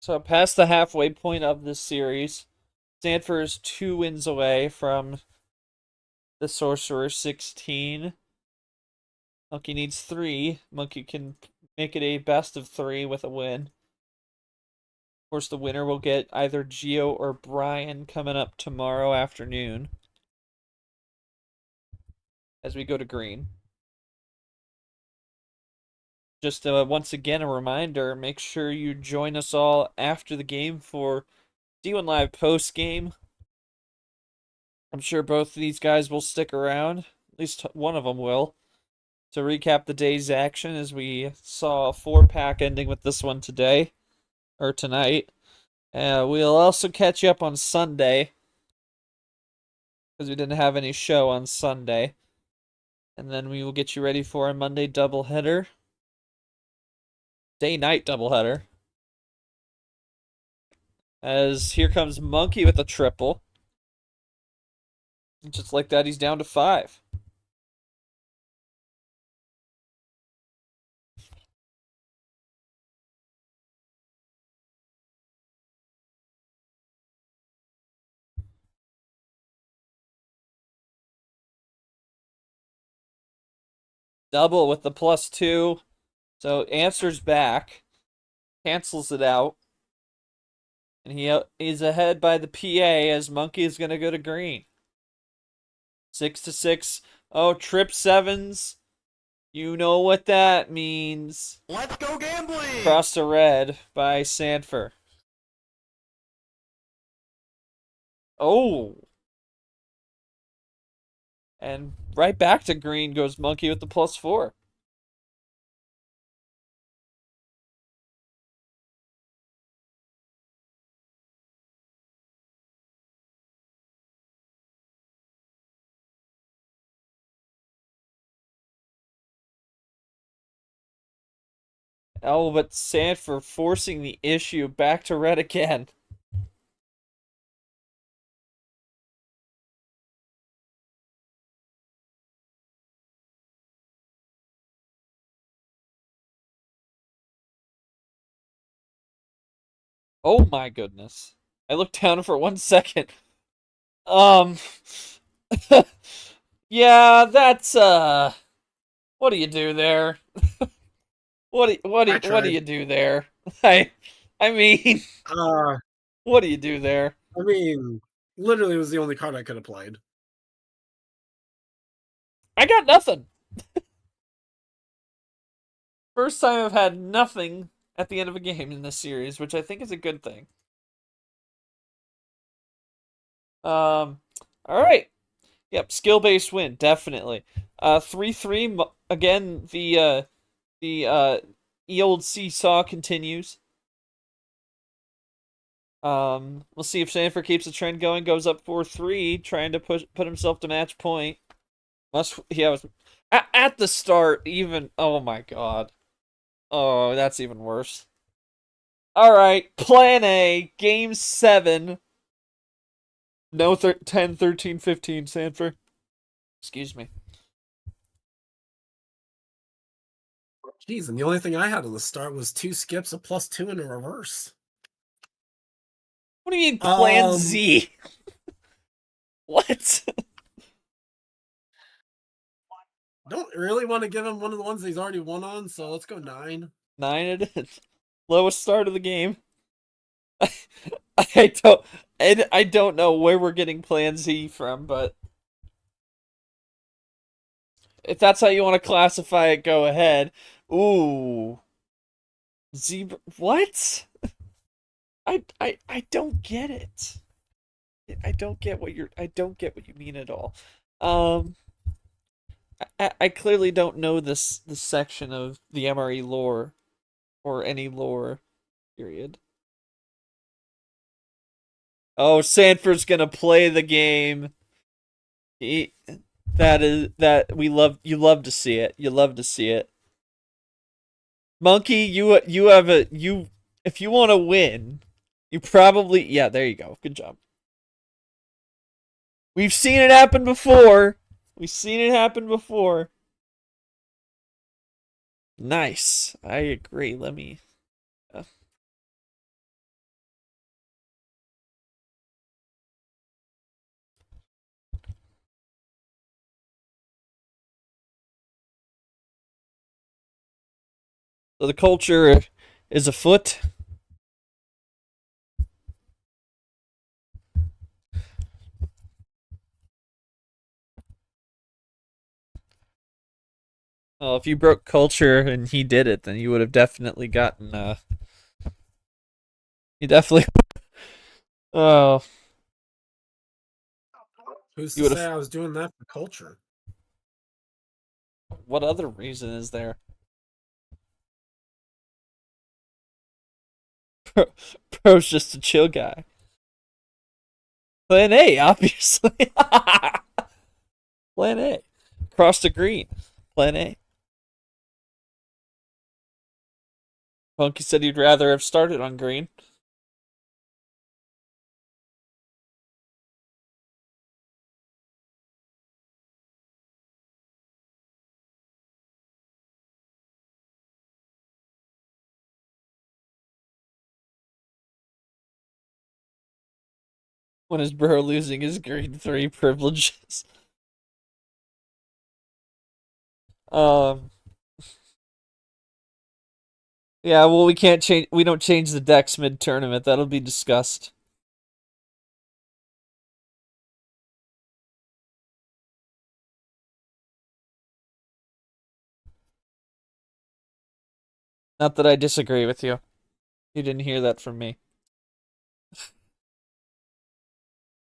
So past the halfway point of this series, Sandfer is 2 wins away from the Sorcerer 16. Monkey needs 3. Monkey can make it a best of 3 with a win. Of course, the winner will get either Gio or Brian coming up tomorrow afternoon as we go to green. Just once again, a reminder, make sure you join us all after the game for D1 Live post-game. I'm sure both of these guys will stick around. At least one of them will. To recap the day's action, as we saw a 4-pack ending with this one today. Or tonight. We'll also catch you up on Sunday, because we didn't have any show on Sunday. And then we will get you ready for a Monday doubleheader. Day-night doubleheader. As here comes Monkey with a triple. Just like that, he's down to 5. Double with the +2. So answers back. Cancels it out. And he is ahead by the PA as Monkey is going to go to green. 6-6. Oh, trip 7s. You know what that means. Let's go gambling! Cross to red by Sandfer. Oh. And right back to green goes Monkey with the +4. Oh, but Sandfer forcing the issue back to red again. Oh my goodness. I looked down for 1 second. Um, yeah, that's what do you do there? I What do tried. you do there? I mean, Uh, what do you do there? I mean, literally, it was the only card I could have played. I got nothing. First time I've had nothing at the end of a game in this series, which I think is a good thing. All right. Yep, skill-based win, definitely. 3-3 again, the old seesaw continues. We'll see if Sandfer keeps the trend going, goes up 4-3, trying to put himself to match point. Was at the start even. Oh my god. Oh, that's even worse. All right, Plan A, Game 7. No 10, 13, 15, Sandfer. Excuse me. Jeez, and the only thing I had on the start was 2 skips, a +2, and a reverse. What do you mean Plan Um, Z? What? Don't really want to give him one of the ones that he's already won on, so let's go 9. 9 it is. Lowest start of the game. I don't I don't know where we're getting Plan Z from, but if that's how you want to classify it, go ahead. Ooh. Zebra what? I don't get it. I don't get what you mean at all. Um I clearly don't know this section of the MRE lore or any lore period. Oh, Sanford's gonna play the game. He, that we love. You love to see it. You love to see it. Monkey, you have a you. If you want to win, you probably There you go. Good job. We've seen it happen before. We've seen it happen before. Nice. I agree. Let me. Uh, so the culture is afoot. Well, if you broke culture and he did it, then you would have definitely gotten. You definitely. Oh, Who's you to would say have. I was doing that for culture? What other reason is there? Bro's just a chill guy. Plan A, obviously. Plan A. Cross the green. Plan A. Punky said he'd rather have started on green. When is Bro losing his green 3 privileges? Um. Yeah, well, we can't change. We don't change the decks mid tournament. That'll be discussed. Not that I disagree with you. You didn't hear that from me.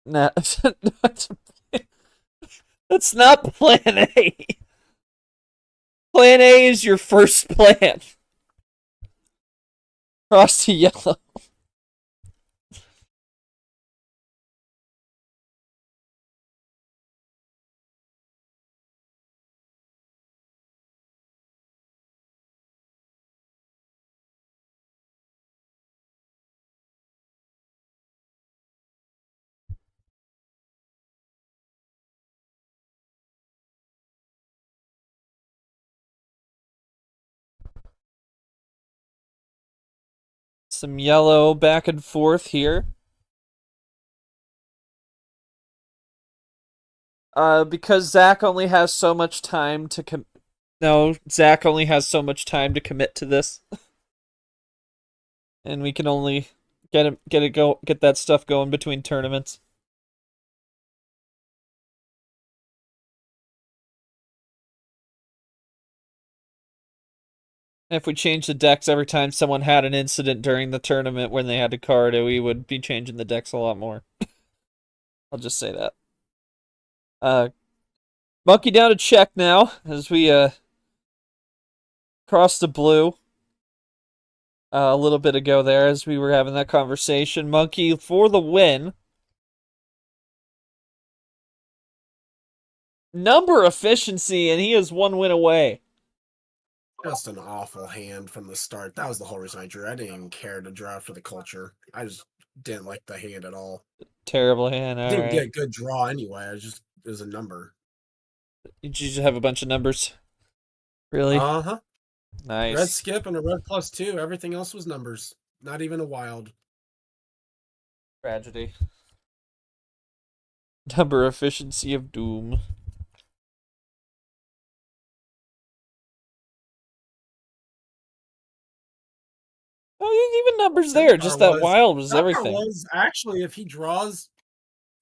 Nah, that's not Plan A. Plan A is your first plan. Cross to yellow. Some yellow back and forth here. Because Zach only has so much time to Zach only has so much time to commit to this. And we can only get that stuff going between tournaments. If we changed the decks every time someone had an incident during the tournament when they had a card, we would be changing the decks a lot more. I'll just say that. Monkey down to check now as we cross the blue. A little bit ago there as we were having that conversation. Monkey for the win. Number efficiency, and he is 1 win away. Just an awful hand from the start. That was the whole reason I drew. I didn't even care to draw for the culture. I just didn't like the hand at all. Terrible hand. All Didn't right. get a good draw anyway. It was a number. Did you just have a bunch of numbers? Really? Uh-huh. Nice. Red skip and a red +2. Everything else was numbers. Not even a wild. Tragedy. Number efficiency of doom. Oh, even numbers there. Just that wild was everything. Was actually, if he draws,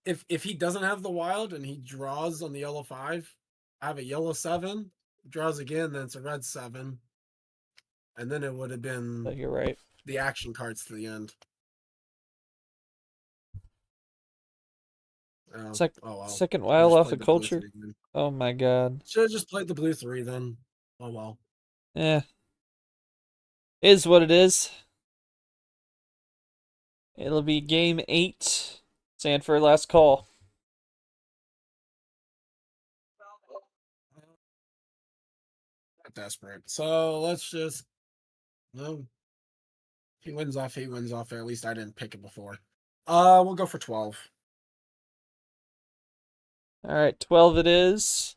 if he doesn't have the wild and he draws on the yellow 5, I have a yellow 7, draws again, then it's a red 7. And then it would have been You're right. The action cards to the end. Oh, well. Second wild off the culture. Oh my god. Should have just played the blue 3 then. Oh well. Yeah. Is what it is. It'll be game 8. Sandfer last call. Not desperate. So let's just if he wins off, he wins off. At least I didn't pick it before. We'll go for 12. Alright, 12 it is.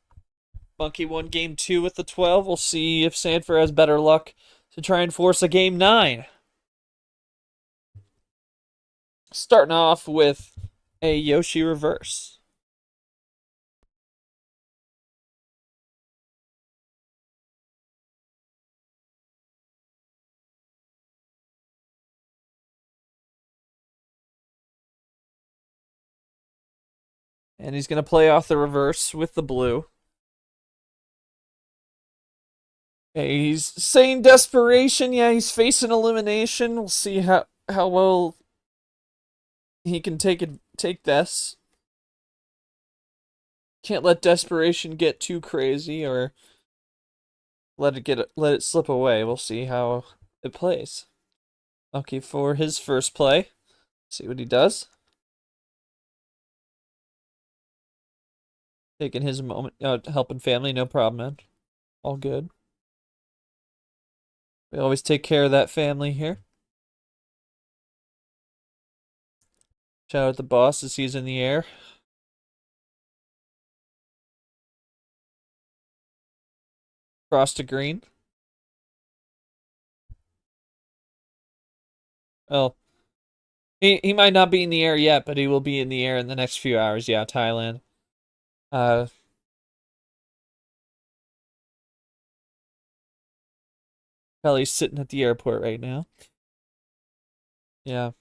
Monkey won game 2 with the 12. We'll see if Sandfer has better luck to try and force a game 9. Starting off with a Yoshi reverse. And he's going to play off the reverse with the blue. Okay, he's saying desperation. Yeah, he's facing elimination. We'll see how well he can take this. Can't let desperation get too crazy or let it slip away. We'll see how it plays. Okay, for his first play. See what he does. Taking his moment, helping family, no problem, man. All good. We always take care of that family here. Shout out the boss as he's in the air. Cross to green. Well, he might not be in the air yet, but he will be in the air in the next few hours. Yeah, Thailand. Kelly's sitting at the airport right now. Yeah.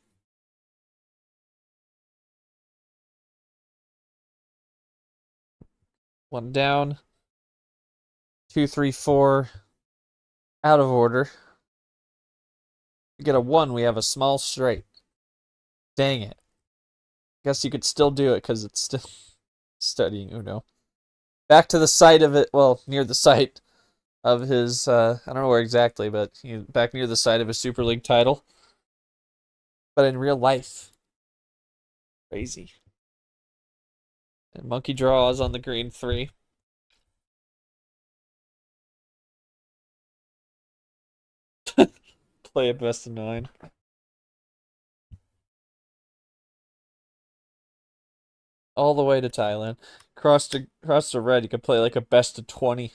One down. 2, 3, 4. Out of order. We get a 1, we have a small straight. Dang it. Guess you could still do it because it's still studying Uno. Back to the site of it, well, near the site of his, I don't know where exactly, but back near the site of his Super League title. But in real life. Crazy. And Monkey draws on the green 3. Play a best of 9. All the way to Thailand. Cross to red, you could play like a best of 20.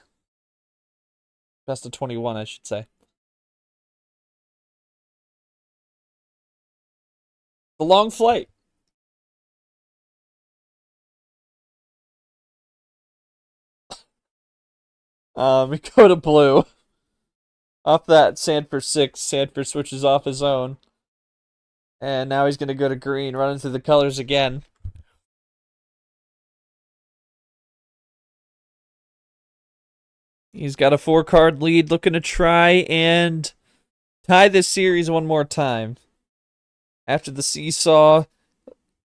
Best of 21, I should say. The long flight. We go to blue. Off that Sandfer 6, Sandfer switches off his own. And now he's going to go to green, running through the colors again. He's got a 4-card lead, looking to try and tie this series one more time. After the seesaw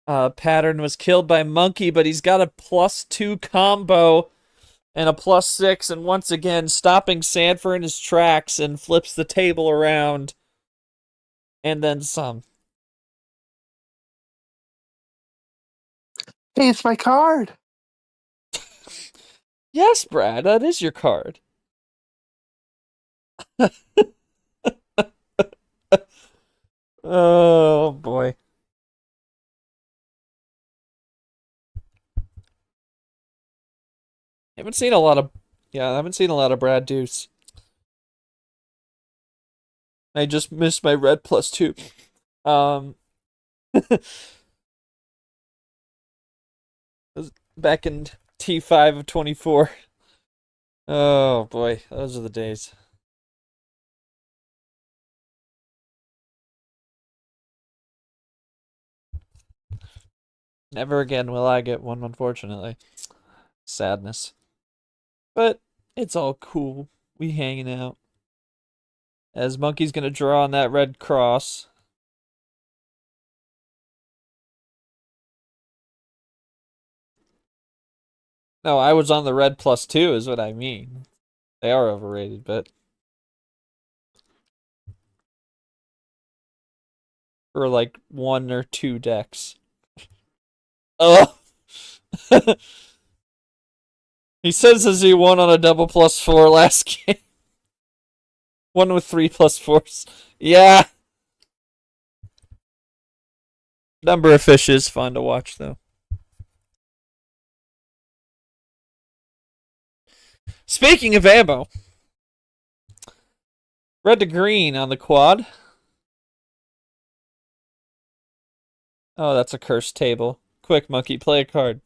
pattern was killed by Monkey, but he's got a +2 combo and a +6, and once again stopping Sandfer in his tracks and flips the table around, and then some. Hey, it's my card. Yes, Brad, that is your card. Oh boy. I haven't seen a lot of Brad Deuce. I just missed my red +2. Back in T5 of 24. Oh boy, those are the days. Never again will I get one, unfortunately. Sadness. But it's all cool. We hanging out. As Monkey's gonna draw on that red cross. No, I was on the red +2 is what I mean. They are overrated, but for like 1 or 2 decks. Oh! He says as he won on a double +4 last game. One with 3 +4s. Yeah! Number of fish is fun to watch, though. Speaking of ammo, red to green on the quad. Oh, that's a cursed table. Quick, Monkey, play a card.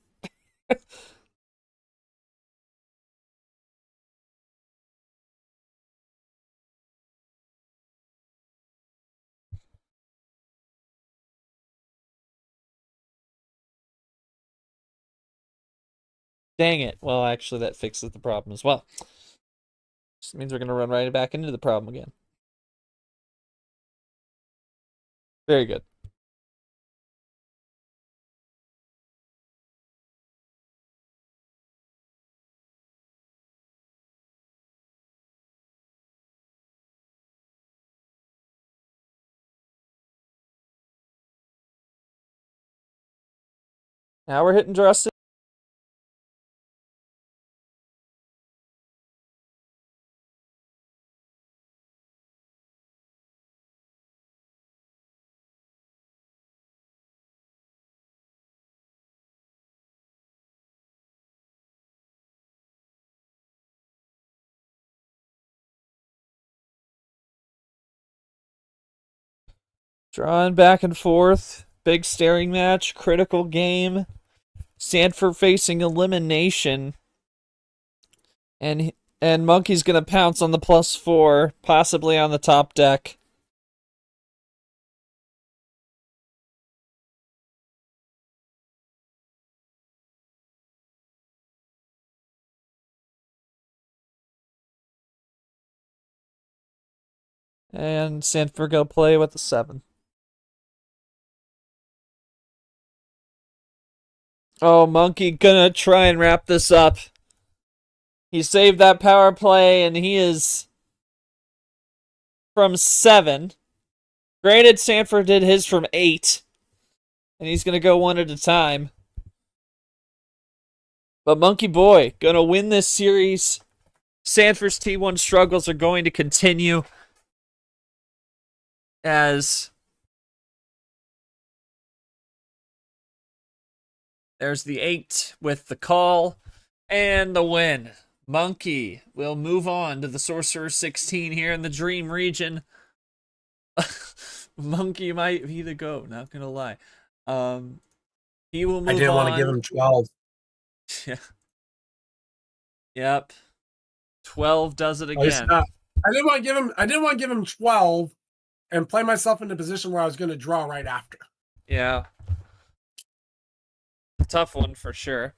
Dang it. Well, actually, that fixes the problem as well. Just means we're going to run right back into the problem again. Very good. Now we're hitting draw 6. Drawing back and forth. Big staring match. Critical game. Sandfer facing elimination. And Monkey's going to pounce on the +4, possibly on the top deck. And Sandfer go play with the 7. Oh, Monkey gonna try and wrap this up. He saved that power play, and he is from 7. Granted, Sandfer did his from 8. And he's gonna go one at a time. But Monkey Boy gonna win this series. Sandfer's T1 struggles are going to continue as there's the 8 with the call and the win. Monkey will move on to the Sorcerer 16 here in the Dream region. Monkey might be the GOAT, not gonna lie. He will move on. I didn't want to give him 12. Yeah. Yep. 12 does it again. I didn't want to give him 12 and play myself in a position where I was going to draw right after. Yeah. Tough one for sure.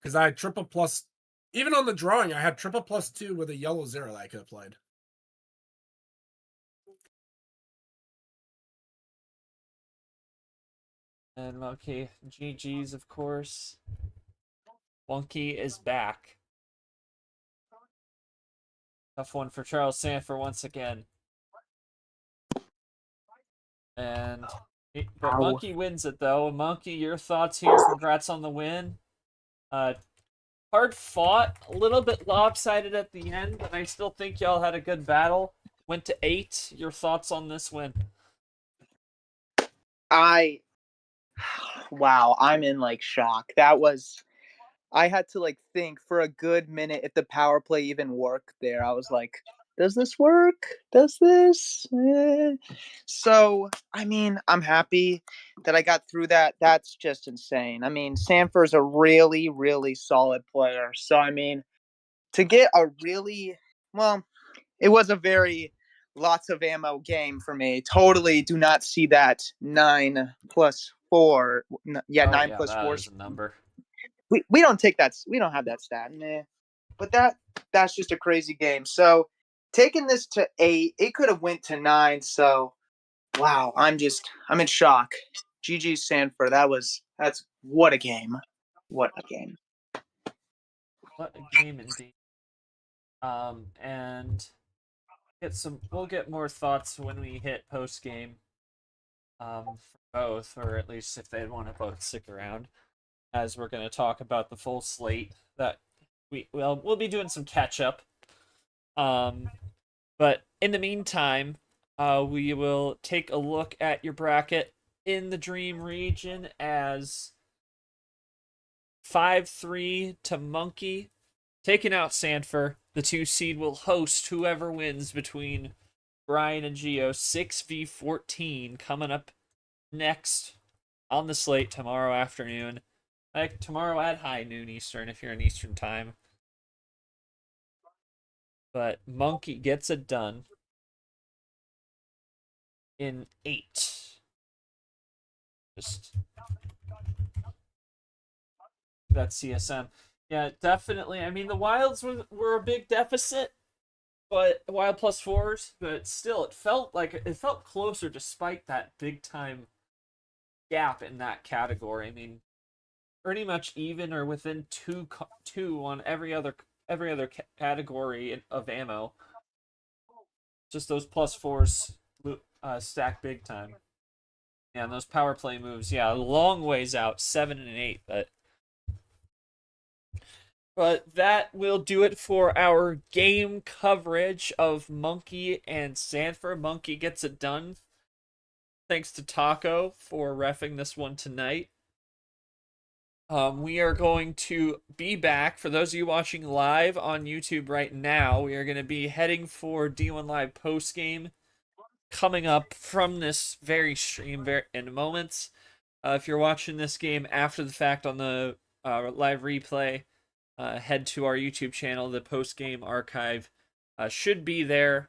Because I had triple plus, even on the drawing, I had triple plus 2 with a yellow 0 that I could have played. And Monkey, GG's, of course. Monkey is back. Tough one for Charles Sandfer once again. But Monkey wins it, though. Monkey, your thoughts here? Congrats on the win. Hard fought, a little bit lopsided at the end, but I still think y'all had a good battle. Went to 8. Your thoughts on this win? Wow, I'm in like shock. I had to like think for a good minute if the power play even worked there. I was like, does this work? Does this? So, I mean, I'm happy that I got through that. That's just insane. I mean, Sandfer's a really, really solid player. So, I mean, to get a really, well, it was a very lots of ammo game for me. Totally do not see that 9 plus 4. Yeah, 9 plus 4 is a number. We don't take that. We don't have that stat. Nah. But that's just a crazy game. So taking this to 8, it could have went to 9. So wow, I'm in shock. GG Sandfer. That's what a game. What a game. What a game indeed. And we'll get more thoughts when we hit post game. For both, or at least if they want to both stick around, as we're going to talk about the full slate that we'll be doing some catch up. But in the meantime, we will take a look at your bracket in the Dream region as 5-3 to Monkey, taking out Sandfer. The 2 seed will host whoever wins between Brian and Gio. 6v14 coming up next on the slate tomorrow afternoon. Like tomorrow at high noon Eastern if you're in Eastern time. But Monkey gets it done in 8. Just that's CSM. Yeah, definitely. I mean, the Wilds were a big deficit, but Wild plus 4s, but still, it felt closer despite that big time gap in that category. I mean, pretty much even or within two on every other category of ammo. Just those plus 4s stack big time. Yeah, and those power play moves, yeah, a long ways out, 7 and 8, But that will do it for our game coverage of Monkey and Sandfer. Monkey gets it done. Thanks to Taco for reffing this one tonight. We are going to be back. For those of you watching live on YouTube right now, we are going to be heading for D1 Live postgame coming up from this very stream in moments. If you're watching this game after the fact on the live replay, head to our YouTube channel. The post-game archive should be there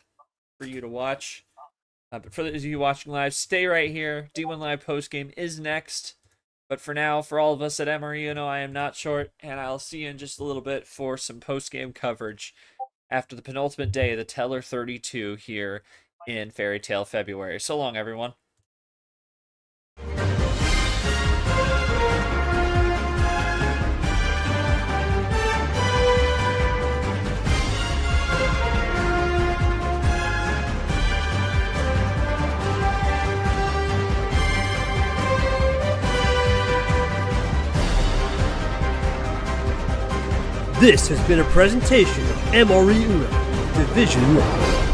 for you to watch. But for those of you watching live, stay right here. D1 Live post-game is next. But for now, for all of us at MRE UNO, I am not short, and I'll see you in just a little bit for some post-game coverage after the penultimate day, the Teller 32 here in Fairytale February. So long, everyone. This has been a presentation of MRE UNO Division 1.